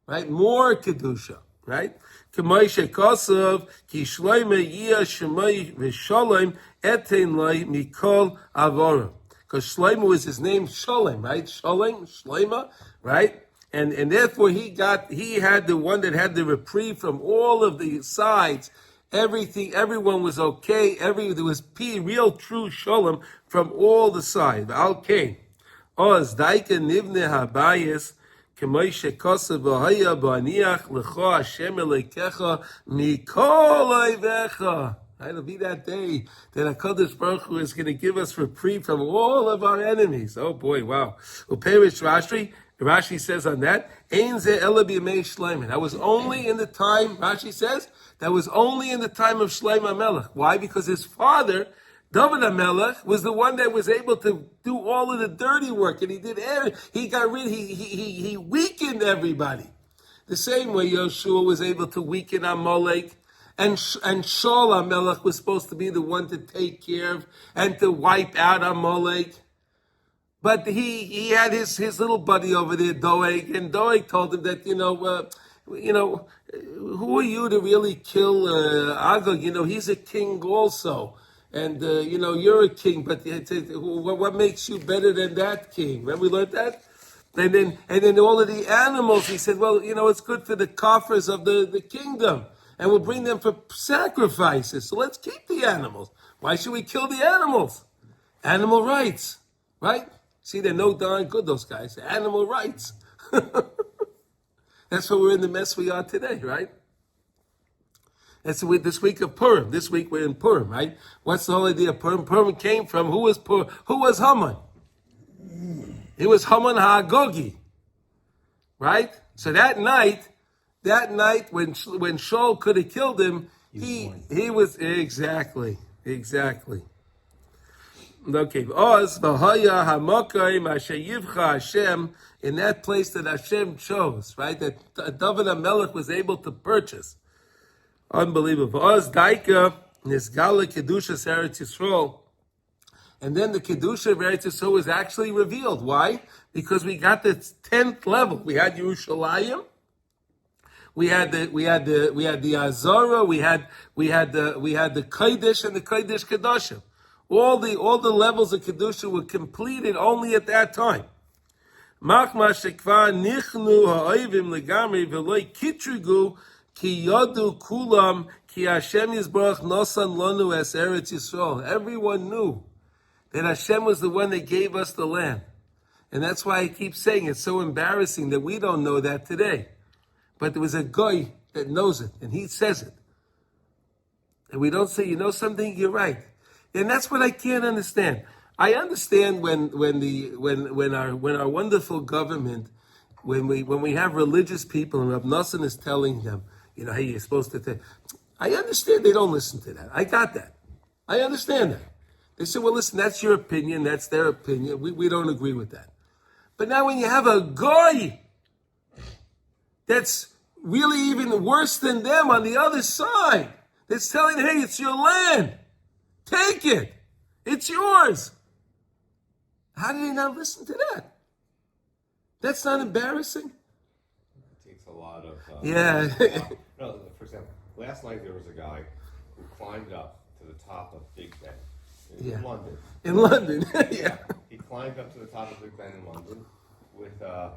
Right? More Kedusha. Right? K'moshe Kosav, Ki Shlomo Yiyah Shemai V'Sholem Etein Loi Mikol Avora. Because Shlomo was his name, Sholem, right? Shlema, right? And therefore he had the one that had the reprieve from all of the sides. Everyone was okay. There was real true shalom from all the sides. Okay. Oz daika nivne habayis k'moshe kosav v'haya b'aniach l'cho Hashem elekecha mikol oivecha. It'll be that day that HaKadosh Baruch Hu is going to give us reprieve from all of our enemies. Oh boy, wow. Uperish Rashi says on that, Ein ze ela b'yamei Shlomo. That was only in the time, Rashi says, that was only in the time of Shlomo Melech. Why? Because his father, David HaMelech, was the one that was able to do all of the dirty work, and he weakened everybody. The same way Yoshua was able to weaken Amalek, and Shaul HaMelech was supposed to be the one to take care of and to wipe out Amalek. But he had his little buddy over there, Doeg, and Doeg told him that, who are you to really kill Agag? He's a king also. you're a king, but what makes you better than that king? Remember we learned that? And then all of the animals, he said, well, it's good for the coffers of the kingdom. And we'll bring them for sacrifices. So let's keep the animals. Why should we kill the animals? Animal rights, right? See, they're no darn good, those guys. Animal rights. That's why we're in the mess we are today, right? That's this week of Purim. This week we're in Purim, right? What's the whole idea of Purim? Purim came from who was Haman? He was Haman HaGogi, right? So that night when Shaul could have killed him, he was exactly. Okay, Oz v'haya hamakayim asher yivcha Hashem, in that place that Hashem chose, right? That David HaMelech was able to purchase. Unbelievable. Oz daika nisgala kedushas Eretz Yisroel, and then the kedusha of Eretz Yisroel was actually revealed. Why? Because we got the 10th level. We had Yerushalayim. We had the Azara. We had the Kodesh and the Kodesh Kedoshim. All the levels of kedusha were completed only at that time. Machma shekvar nichnu ha'oivim legamri v'loi kitrigu ki yodu kulam ki Hashem yizbarach nosan lonu es Eretz Yisrael. Everyone knew that Hashem was the one that gave us the land. And that's why I keep saying it's so embarrassing that we don't know that today. But there was a guy that knows it, and he says it. And we don't say, something, you're right. And that's what I can't understand. I understand when our wonderful government, when we have religious people and Rav Nosson is telling them, hey, you're supposed to. I understand they don't listen to that. I got that. I understand that. They say, well, listen, that's your opinion, that's their opinion. We don't agree with that. But now when you have a guy that's really even worse than them on the other side, that's telling, hey, it's your land. Take it. It's yours. How do they not listen to that? That's not embarrassing? It takes a lot of... Yeah. No, for example, last night there was a guy who climbed up to the top of Big Ben in London. In London, yeah. He climbed up to the top of Big Ben in London with a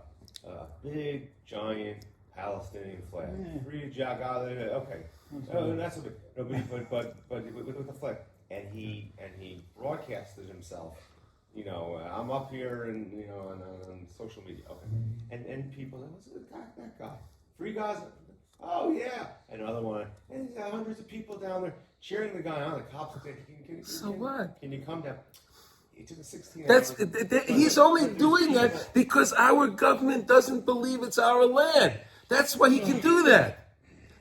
big, giant Palestinian flag. Free Jaga, okay. That's a bit, but with the flag. And he broadcasted himself. I'm up here and on social media. Okay. And people say, what's that guy? Free Gaza. Oh yeah. Another one. And there's hundreds of people down there cheering the guy on. The cops say, what? Can you come down? It took 16 hours. He's only doing that people. because our government doesn't believe it's our land. That's why he can do that.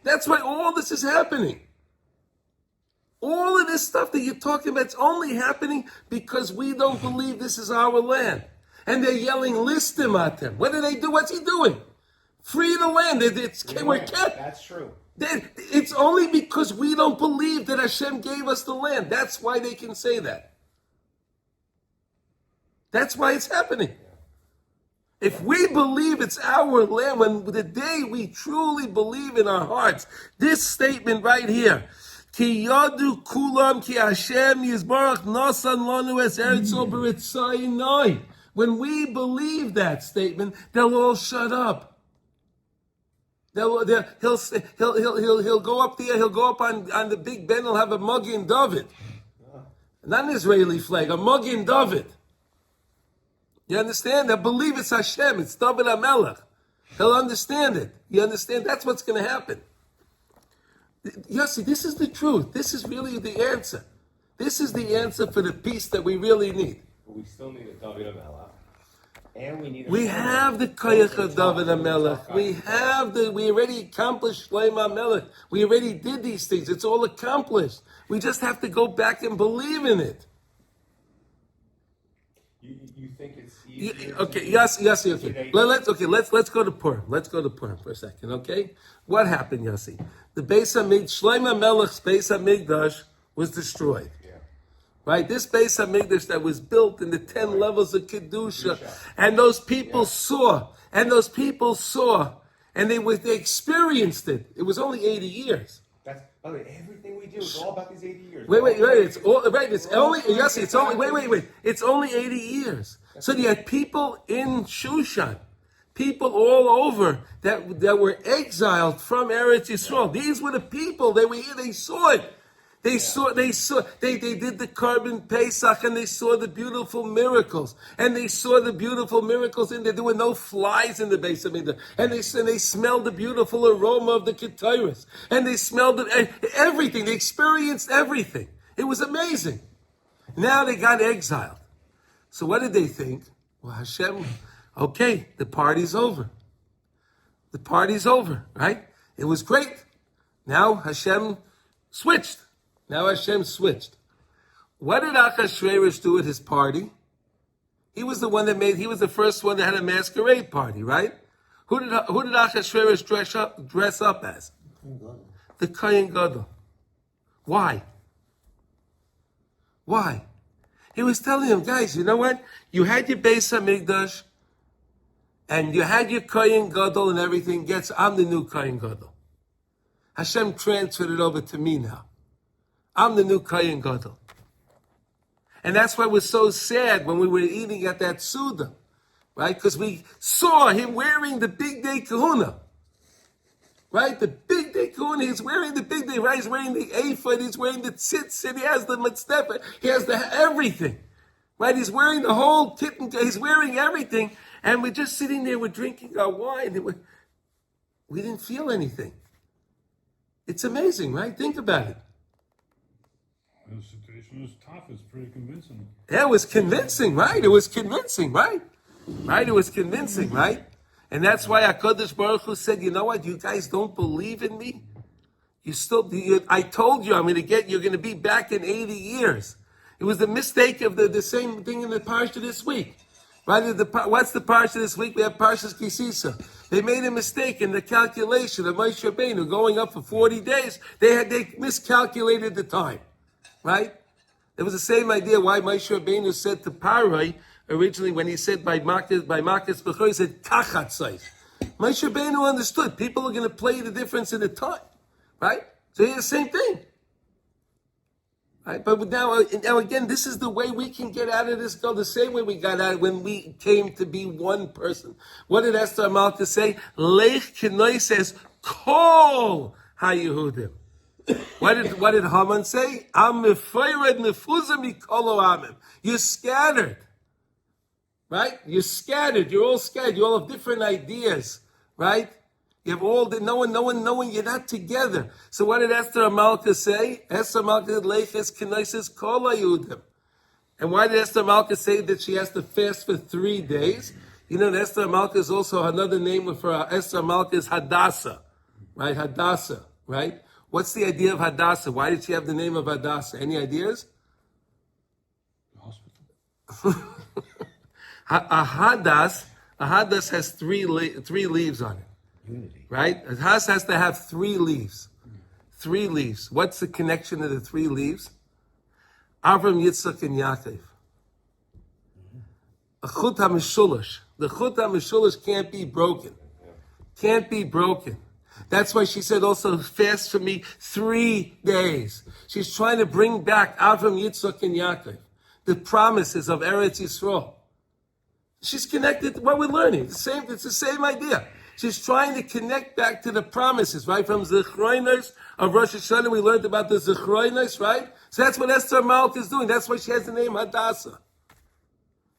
That's why all this is happening. All of this stuff that you're talking about, it's only happening because we don't believe this is our land. And they're yelling, listim at him. What do they do? What's he doing? Free the land. We're kept. That's true. It's only because we don't believe that Hashem gave us the land. That's why they can say that. That's why it's happening. If we believe it's our land, when the day we truly believe in our hearts, this statement right here, Ki yadu kulam ki Hashem yizbarach nasan lanu es Eretz Yisroel. When we believe that statement, they'll all shut up. He'll go up there. He'll go up on the Big Ben. He'll have a Magen David, not an Israeli flag, a Magen David. You understand? They'll believe it's Hashem. It's David HaMelech. He'll understand it. You understand? That's what's going to happen. Yossi, this is the truth. This is really the answer. This is the answer for the peace that we really need. But we still need a David HaMelech. And we have the koyach of David HaMelech. We already accomplished Shlomo HaMelech. We already did these things. It's all accomplished. We just have to go back and believe in it. You think it's easier? Okay, Yossi, okay. Let's go to Purim. Let's go to Purim for a second, okay? What happened, Yossi? The Beis HaMikdash, Shlomo HaMelech's Beis HaMikdash was destroyed. Right? This Beis HaMikdash that was built in the 10 levels of Kedusha. And those people saw, and they experienced it. It was only 80 years. By the way, everything we do is all about these 80 years. Wait. It's all right. It's only yes. It's only wait. It's only 80 years. So you had people in Shushan, people all over that were exiled from Eretz Yisroel. These were the people. They were here. They saw it. They did the carbon Pesach, and they saw the beautiful miracles. And they saw the beautiful miracles in there. There were no flies in the Beis Hamikdash. And they smelled the beautiful aroma of the Ketairos. And they smelled everything. They experienced everything. It was amazing. Now they got exiled. So what did they think? Well, Hashem, okay, the party's over. The party's over, right? It was great. Now Hashem switched. What did Achashverosh do at his party? He was the one he was the first one that had a masquerade party, right? Who did Achashverosh dress up as? The Kohen Gadol. Why? He was telling them, guys, you know what? You had your Beis Hamikdash, and you had your Kohen Gadol and everything. I'm the new Kohen Gadol. Hashem transferred it over to me now. I'm the new Kohen Gadol. And that's why it was so sad when we were eating at that Suda, right? Because we saw him wearing the big day kahuna, right? The big day kahuna, he's wearing the big day, right? He's wearing the ephod, he's wearing the tzitz, and he has the mitzvah, he has everything, right? He's wearing the whole kit, he's wearing everything, and we're just sitting there, we're drinking our wine, and we didn't feel anything. It's amazing, right? Think about it. The situation was tough. It's pretty convincing. Yeah, it was convincing, right? It was convincing, right? Right? It was convincing, right? And that's why HaKadosh Baruch Hu said, you know what? You guys don't believe in me? I told you you're going to be back in 80 years. It was the mistake of the same thing in the parsha this week. Right? What's the parsha this week? We have Parshas Kisisa. They made a mistake in the calculation of Moshe Rabbeinu going up for 40 days. They miscalculated the time. Right? It was the same idea why Moshe Rabbeinu said to Paroi originally when he said by Makkah's Bechor, he said Kachat Seif. Moshe Rabbeinu understood people are going to play the difference in the time. Right? So here's the same thing. Right? But now again, this is the way we can get out of this go, the same way we got out when we came to be one person. What did Esther Amalka say? Lech Kenoi says, Kol HaYehudim. What did Haman say? You're scattered. Right? You're scattered. You're all scattered. You all have different ideas. Right? You have all the no one, you're not together. So what did Esther Amalka say? Esther Amalka said, Leiches Knesses Kol HaYehudim. And why did Esther Amalka say that she has to fast for 3 days? You know, Esther Amalka is also another name for Esther Amalka is Hadassah. Right? Hadassah. Right? What's the idea of Hadassah? Why did she have the name of Hadassah? Any ideas? Hospital. A Hadass has three leaves on it. Unity. Right? A Hadass has to have 3 leaves. 3 leaves. What's the connection of the 3 leaves? Avram, Yitzchak, and Yaakov. A Chut HaMeshulash. The Chut HaMeshulash can't be broken. Can't be broken. That's why she said also, fast for me 3 days. She's trying to bring back Avram, Yitzchak, and Yaakov, the promises of Eretz Yisroel. She's connected to what we're learning. It's the same idea. She's trying to connect back to the promises, right? From Zechroinos of Rosh Hashanah, we learned about the Zechroinos, right? So that's what Esther Malka is doing. That's why she has the name Hadassah.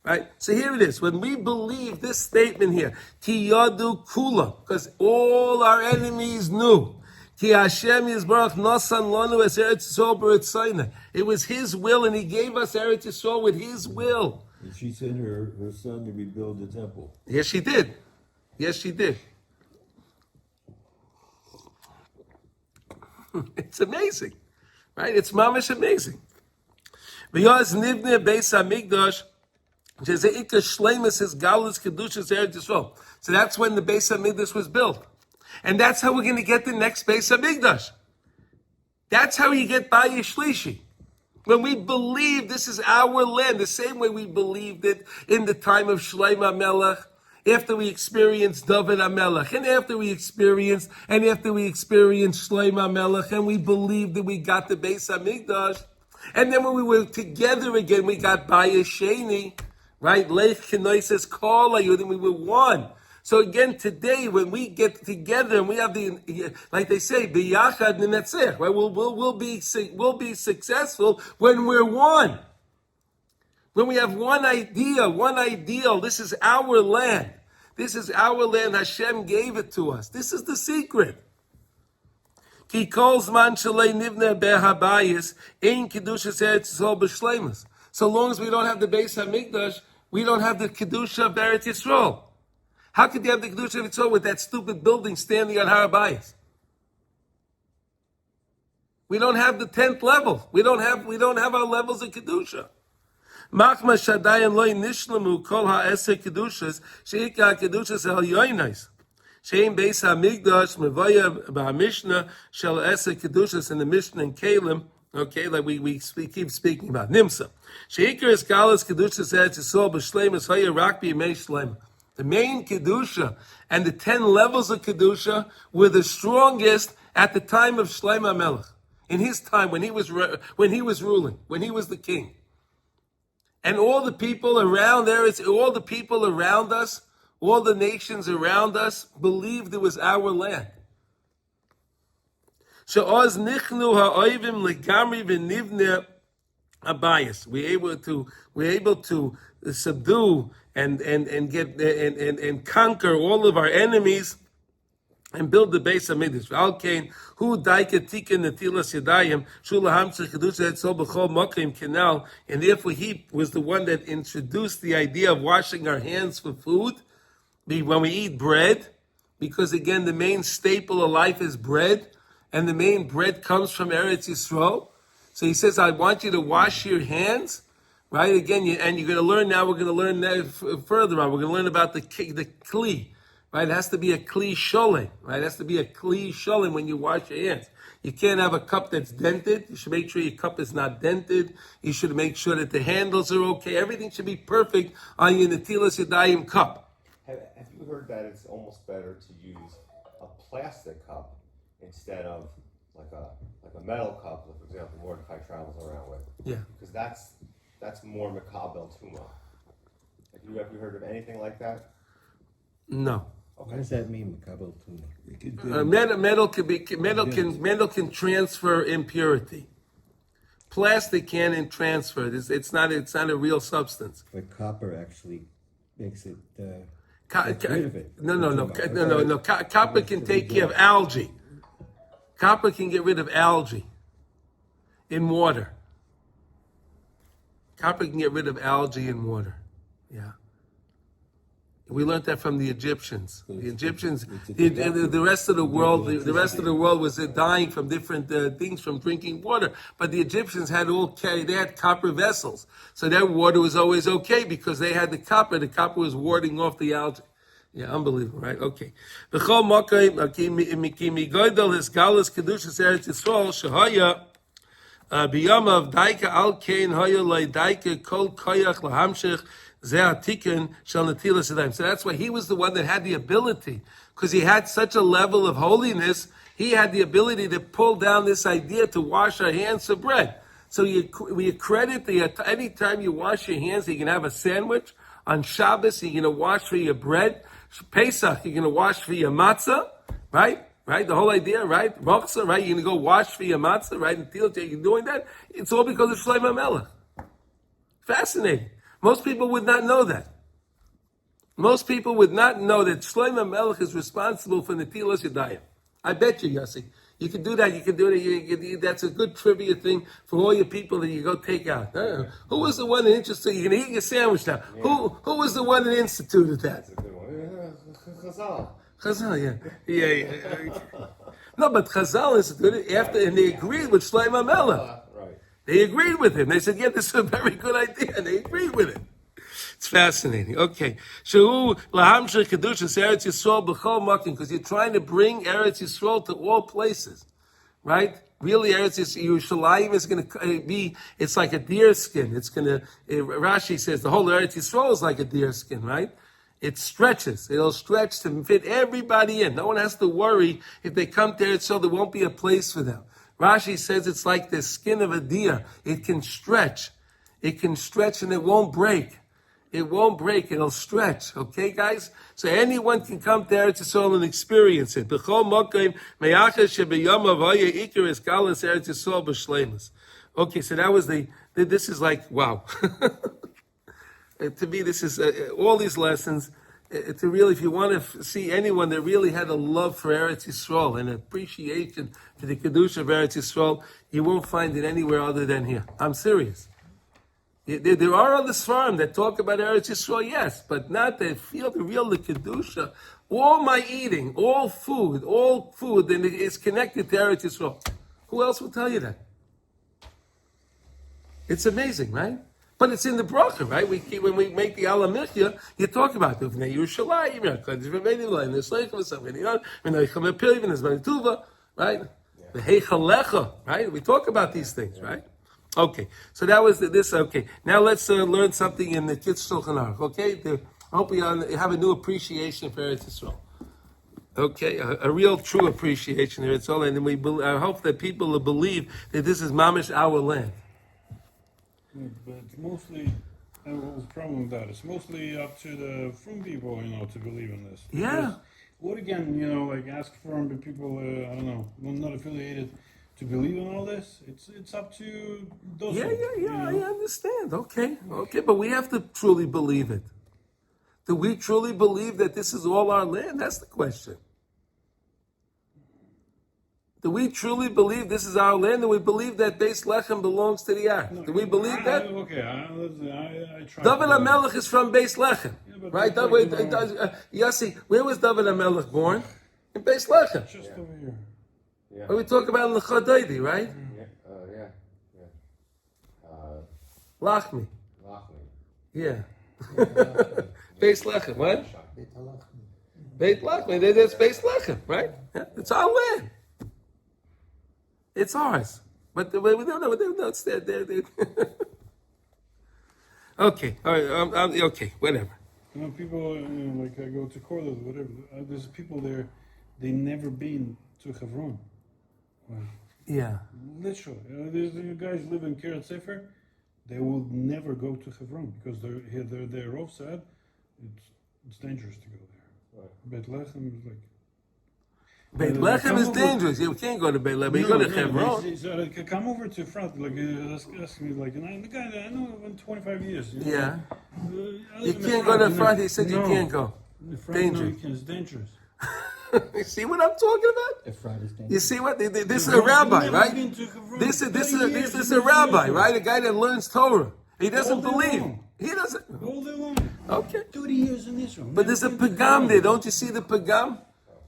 Right? So here it is. When we believe this statement here, Ki Yadu Kula, because all our enemies knew, Ki Hashem Yisbarach Nosan Lanu Es Eretz Yisrael B'Ritzayna. It was His will, and He gave us Eretz Yisrael with His will. And she sent her son to rebuild the temple. Yes, she did. Yes, she did. It's amazing. Right? It's mamish amazing. V'yaz nivne Beis Hamikdash. So that's when the Beis Hamikdash was built. And that's how we're going to get the next Beis Hamikdash. That's how you get Bayis Shlishi. When we believe this is our land, the same way we believed it in the time of Shlomo Melech, after we experienced David HaMelech, and after we experienced Shlomo HaMelech, and we believed that we got the Beis HaMikdash, and then when we were together again, we got Bayis Sheni, right? Leich Kenoises Kol HaYudim, we were one. So again, today, when we get together and we have like they say, biyachad nenetzech, right? We'll be successful when we're one. When we have one idea, one ideal. This is our land. This is our land. Hashem gave it to us. This is the secret. Ki kol zman shalei nivneh behabayis ein kedushas Eretz Yisrael b'shleimus. So long as we don't have the Beis Hamikdash, we don't have the kedusha of Eretz Yisrael. How could you have the Kedusha of Yitzhak with that stupid building standing on Har HaBayis? We don't have the 10th level. We don't have our levels of Kedusha. Machma Shadayan loy nishlamu kol ha'esek Kedushas sheikah Kedushas el yoinais. Shein Beis HaMikdash mevaya b'Mishnah shel esek Kedushas in the Mishnah and Kalim. Okay, like we keep speaking about Nimsa. Sheikah is galas Kedushas Eretz Yisrael b'shleimus haya rak b'yimei shleima. The main Kedusha and the 10 levels of Kedusha were the strongest at the time of Shlomo HaMelech. In his time, when he was ruling, when he was the king. And all the people around there, all the people around us, all the nations around us believed it was our land. She'oz nichnu ha'oivim legamri v'nivne abayis. We're able to subdue and conquer all of our enemies and build the base of Midrash. Alkein hu daika tiken netilas yadayim shulaham tzechadusha etzol b'chol mokim canal. And therefore he was the one that introduced the idea of washing our hands for food when we eat bread, because again the main staple of life is bread, and the main bread comes from Eretz Yisroel. So he says, I want you to wash your hands. Right, again, and you're going to learn now, we're going to learn further on, we're going to learn about the kli, right? It has to be a kli sholem, right? It has to be a kli sholem when you wash your hands. You can't have a cup that's dented. You should make sure your cup is not dented. You should make sure that the handles are okay. Everything should be perfect on your Netilas Yadayim cup. Have you heard that it's almost better to use a plastic cup instead of like a metal cup that, for example, Mordechai travels around with? Yeah. Because that's more makabel tuma. Have you ever heard of anything like that? No. What does that mean, Makabel Tuna? Metal can transfer impurity. Plastic can't transfer. It's not a real substance. But copper actually makes it. Gets rid of it. No. Copper can take care of algae. Copper can get rid of algae in water. Copper can get rid of algae in water. Yeah. We learned that from the Egyptians. The Egyptians, the rest of the world, was dying from different things from drinking water. But the Egyptians had they had copper vessels, so their water was always okay because they had the copper. The copper was warding off the algae. Yeah, unbelievable, right? Okay. B'chol makayim migoydel hisgalus kedushas Eretz Yisrael shehaya b'yamav daika al kein haya lei daika kol koyach lahamshich. So that's why he was the one that had the ability, because he had such a level of holiness, he had the ability to pull down this idea to wash our hands for bread. So we credit any time you wash your hands, you can have a sandwich. On Shabbos, you're going to wash for your bread. Pesach, you're going to wash for your matzah, right? Right? The whole idea, right? Mochza, right? You're going to go wash for your matzah, right? And you're doing that. It's all because of Shlomo HaMelech. Fascinating. Most people would not know that. Most people would not know that Shlomo HaMelech is responsible for Netilas Yadayim. I bet you, Yossi. You can do that. You can do it. That's a good trivia thing for all your people that you go take out. Who was the one that interested? You're going to eat your sandwich now. Yeah. Who was the one that instituted that? That's a good one. Chazal. Chazal, yeah. No, but Chazal instituted it after, and they agreed with Shlomo HaMelech. Right. They agreed with him. They said, yeah, this is a very good idea. And they agreed with it. It's fascinating. Okay. Shehu lahamshir kedushas Eretz Yisrael b'chol makim, because you're trying to bring Eretz Yisrael to all places. Right? Really, Eretz Yisrael is going to be, it's like a deer skin. It's going to, Rashi says the whole Eretz Yisrael is like a deer skin, right? It stretches. It'll stretch to fit everybody in. No one has to worry if they come to Eretz Yisroel, there won't be a place for them. Rashi says it's like the skin of a deer. It can stretch. It can stretch and it won't break. It won't break. It'll stretch. Okay, guys? So anyone can come to Eretz Yisrael and experience it. Okay, so that was this is like, wow. To me, this is all these lessons. To really, if you want to see anyone that really had a love for Eretz Yisrael and appreciation for the Kedusha of Eretz Yisrael, you won't find it anywhere other than here. I'm serious. There are other Sfarim that talk about Eretz Yisrael, yes, but not that feel the real the Kedusha. All my eating, all food, and it is connected to Eretz Yisrael. Who else will tell you that? It's amazing, right? But it's in the bracha, right? When we make the Alamichya, you talk about the Vnei Yerushalayim, right? The Heichalecha, right? We talk about these things, right? Okay, so that was this. Okay, now let's learn something in the Kitzur Shulchan Aruch. Okay, I hope you have a new appreciation for Eretz Yisrael. Okay, a real, true appreciation for Eretz Yisrael, and I hope that people will believe that this is mamish our land. But it's mostly, what's the problem with that? It's mostly up to the frum people, to believe in this. Yeah. Because what again, like ask for the people, I don't know, not affiliated to believe in all this. It's up to those. Yeah, I understand. Okay, but we have to truly believe it. Do we truly believe that this is all our land? That's the question. Do we truly believe this is our land? Do we believe that Beis Lechem belongs to the Ark? Do we believe that? Okay, I try. David HaMelech is from Beis Lechem, right? Yossi, where was David HaMelech born? In Beis Lechem. Just over here. Yeah. What we talk about in the Chodaydi, right? Yeah. Lachmi. Lachmi. Yeah. Beis Lechem, what? Beit Halachos. Beit Lachmi, that's Beis Lechem, right? Yeah, it's our land. It's ours. But we don't know. It's there. Okay, all right, okay, whatever. People, like I go to Korla, whatever, there's people there, they never been to Hebron. Wow. Yeah. Literally. There's guys live in Kiryat Sefer, they will never go to Hebron because they're Rov said it's dangerous to go there. Right. Beit Lechem is like. Beit Lechem is dangerous. You can't go to Beit Lechem. You go to Hebron. So come over to front, like ask me, like, and the guy that I know in 25 years. Yeah. You can't go to the front. He said you can't go. The front, Dangerous. it's dangerous. You see what I'm talking about? Efrat is dangerous. You see what? This is a rabbi, right? This is a rabbi, right? A guy that learns Torah. He doesn't believe. He doesn't. All day long. Okay. 30 years in Israel. But there's a pagam there. Don't you see the pagam?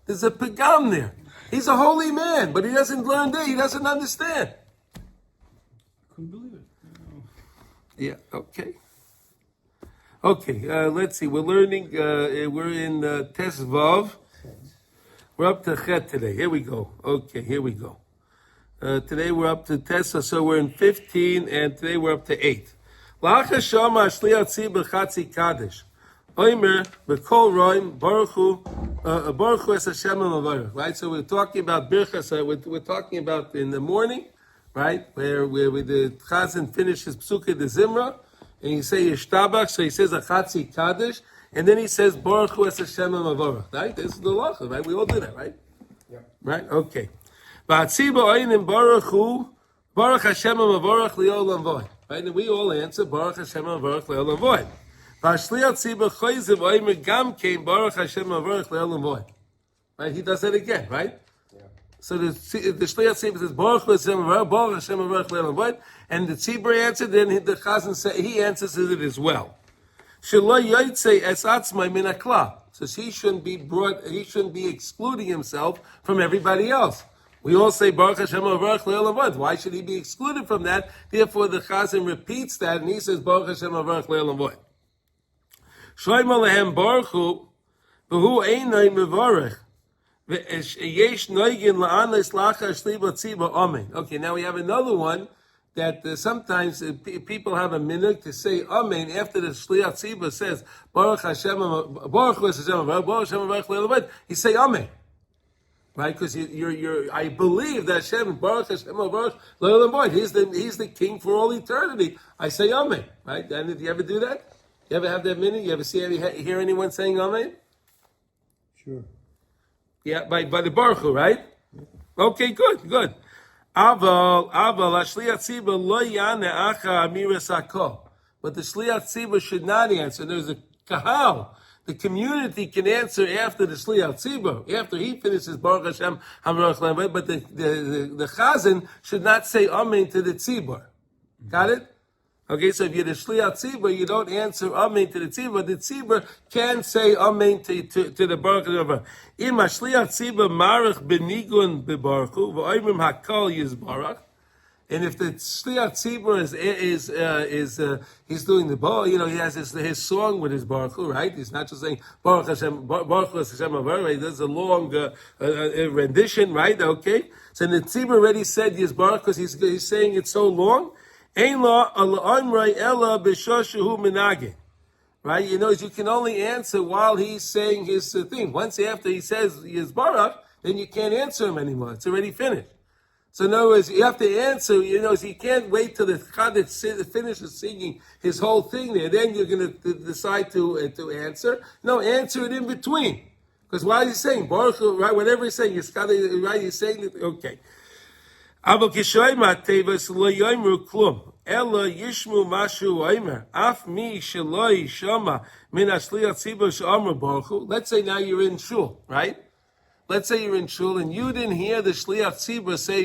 There's a pagam there. He's a holy man, but he doesn't learn there. He doesn't understand. Couldn't believe it. Yeah, okay. Okay, let's see. We're learning, we're in Tes Vav. We're up to Chet today. Here we go. Okay, here we go. Today we're up to Tes, so we're in 15, and today we're up to 8. La'achar shama shliach tzibur b'chatzi kadosh. Oimer b'kol roim baruch hu es Hashem ha'mavarach. Right. So we're talking about birchas. We're talking about in the morning, right, where the Chazan finishes Psukkah de Zimra, and you say Yishtabach. So he says Achatzi Kaddish, and then he says Baruch Hu es Hashem ha'mavarach. Right. This is the lacha. Right. We all do that. Right. Yep. Right. Okay. V'atziba oinim Baruch Hu Baruch Hashem ha'mavarach li'olam v'od. Right. And we all answer Baruch Hashem ha'mavarach li'olam v'od. Right, he does that again, right? Yeah. So the Shliach Tzibur says Baruch Hashem Baruch Hashem Baruch, and the Tzibur answered. Then the Chazan said he answers it as well. So he shouldn't be brought. He shouldn't be excluding himself from everybody else. We all say Baruch Hashem Baruch Le'olam. Why should he be excluded from that? Therefore, the Chazan repeats that, and he says Baruch Hashem Baruch Le'olam. Shloimo lehem baruch hu, v'hu einay mevarech, v'yesh noigin la'anes lachar shliba tziba amen. Okay, now we have another one that sometimes people have a minute to say Amen after the Shliach Tzibah says Baruch Hashem, Baruch Hashem, Baruch Hashem, Baruch Le'elamed. You say Amen, right? Because you're. I believe that Hashem, Baruch Hashem, Baruch Le'elamed. He's the King for all eternity. I say Amen, right? And did you ever do that? You ever have that minute? You ever hear anyone saying Amen? Sure. Yeah, by the Baruch Hu, right? Okay, good. Aval Shliach Tzibah lo yane acha amiras hakol. But the Shliach Tzibah should not answer. There's a kahal. The community can answer after the Shliach Tzibah, after he finishes Baruch Hashem Hamrach Le'elamed. But the Chazan should not say Amen to the Tzibah. Got it? Okay, so if you're the Shliach Tzibah, you don't answer Amen to the Tzibah. The Tzibah can say Amen to the Baruch Hashem. Im HaShliach Tzibah marach benigun bebaruchu v'oimrim hakol yizbarach. And if the Shliach Tzibah is he's doing the bar, he has his song with his Baruch Hu, right? He's not just saying Baruch Hashem, Baruch Hashem, right? He does a long rendition, right? Okay, so the Tzibah already said Yizbarach because he's saying it so long. Ein la al'amrei ella b'shoshu minagin. Right? You can only answer while he's saying his thing. Once after he says Yizbarach, then you can't answer him anymore. It's already finished. So in other words, you have to answer, so you can't wait till the Chadich finishes singing his whole thing there. Then you're going to decide to answer. No, answer it in between. Because while he's saying Baruch, right, whatever he's saying, right, he's saying it, okay. אבל כשאומר הטבעס לא יאמרו כלום, אלא ישמעו מה שהוא אומר, אף מי שלא ישמע מן השליח ציבור שאומר ברוך הוא. Let's say now you're in shul, right? Let's say you're in shul and you didn't hear the shliach tzibur say,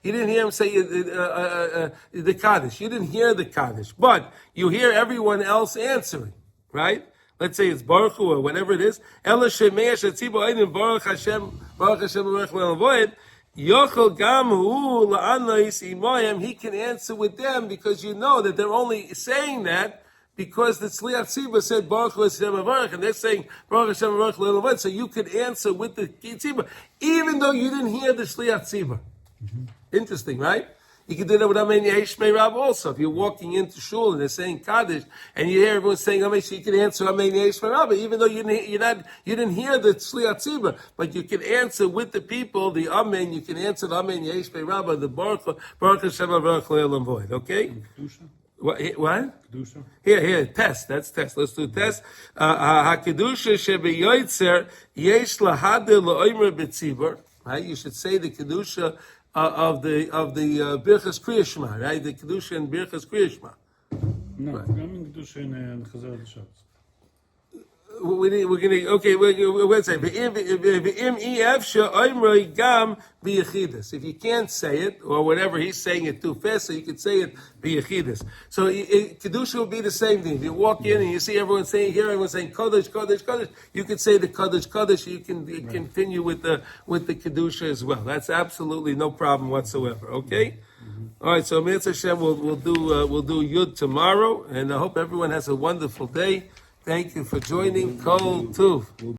you didn't hear him say the Kaddish. You didn't hear the Kaddish, but you hear everyone else answering, right? Let's say it's Baruch Hu or whatever it is. Ela shemei shetzibur einim Baruch Hashem, Baruch Le'elamed. Yochel gam hu la'anais imoyim. He can answer with them because you know that they're only saying that because the Tzliach Tzibah said Baruch Hashem Baruch, and they're saying Baruch Hashem Baruch Le'elamed. So you could answer with the Tzibah, even though you didn't hear the Shliach Tzibah. Mm-hmm. Interesting, right? You can do that with Amen Yesh Meirav also. If you're walking into shul and they're saying Kaddish, and you hear everyone saying Amen, so you can answer Amen Yesh Meirav, even though you didn't hear the Tzliach Tzibah, but you can answer with the people the Amen. You can answer the Amen Yesh Meirav, the Baruch Hashem Baruch Le'elamed. Okay. What? Kedusha? Here, test. That's test. Let's do test. HaKedusha shebeyoytzer yesh lahadeh la'omer b'tzibur. Right? You should say the Kedusha of the Birchas Kriya Shema, right? The Kedusha and Birchas Kriya Shema. No, I'm in Kedusha and Chazar Shabbos. We're going to say, if you can't say it, or whatever, he's saying it too fast, so you can say it b'yechidus. So Kedusha will be the same thing. If you walk in and you see everyone saying, Kodesh, Kodesh, Kodesh, you can say the Kodesh, Kodesh, you can continue with the Kedusha as well. That's absolutely no problem whatsoever, okay? Mm-hmm. All right, so Mitzvah Hashem, we'll do Yud tomorrow, and I hope everyone has a wonderful day. Thank you for joining. Kol Tuv.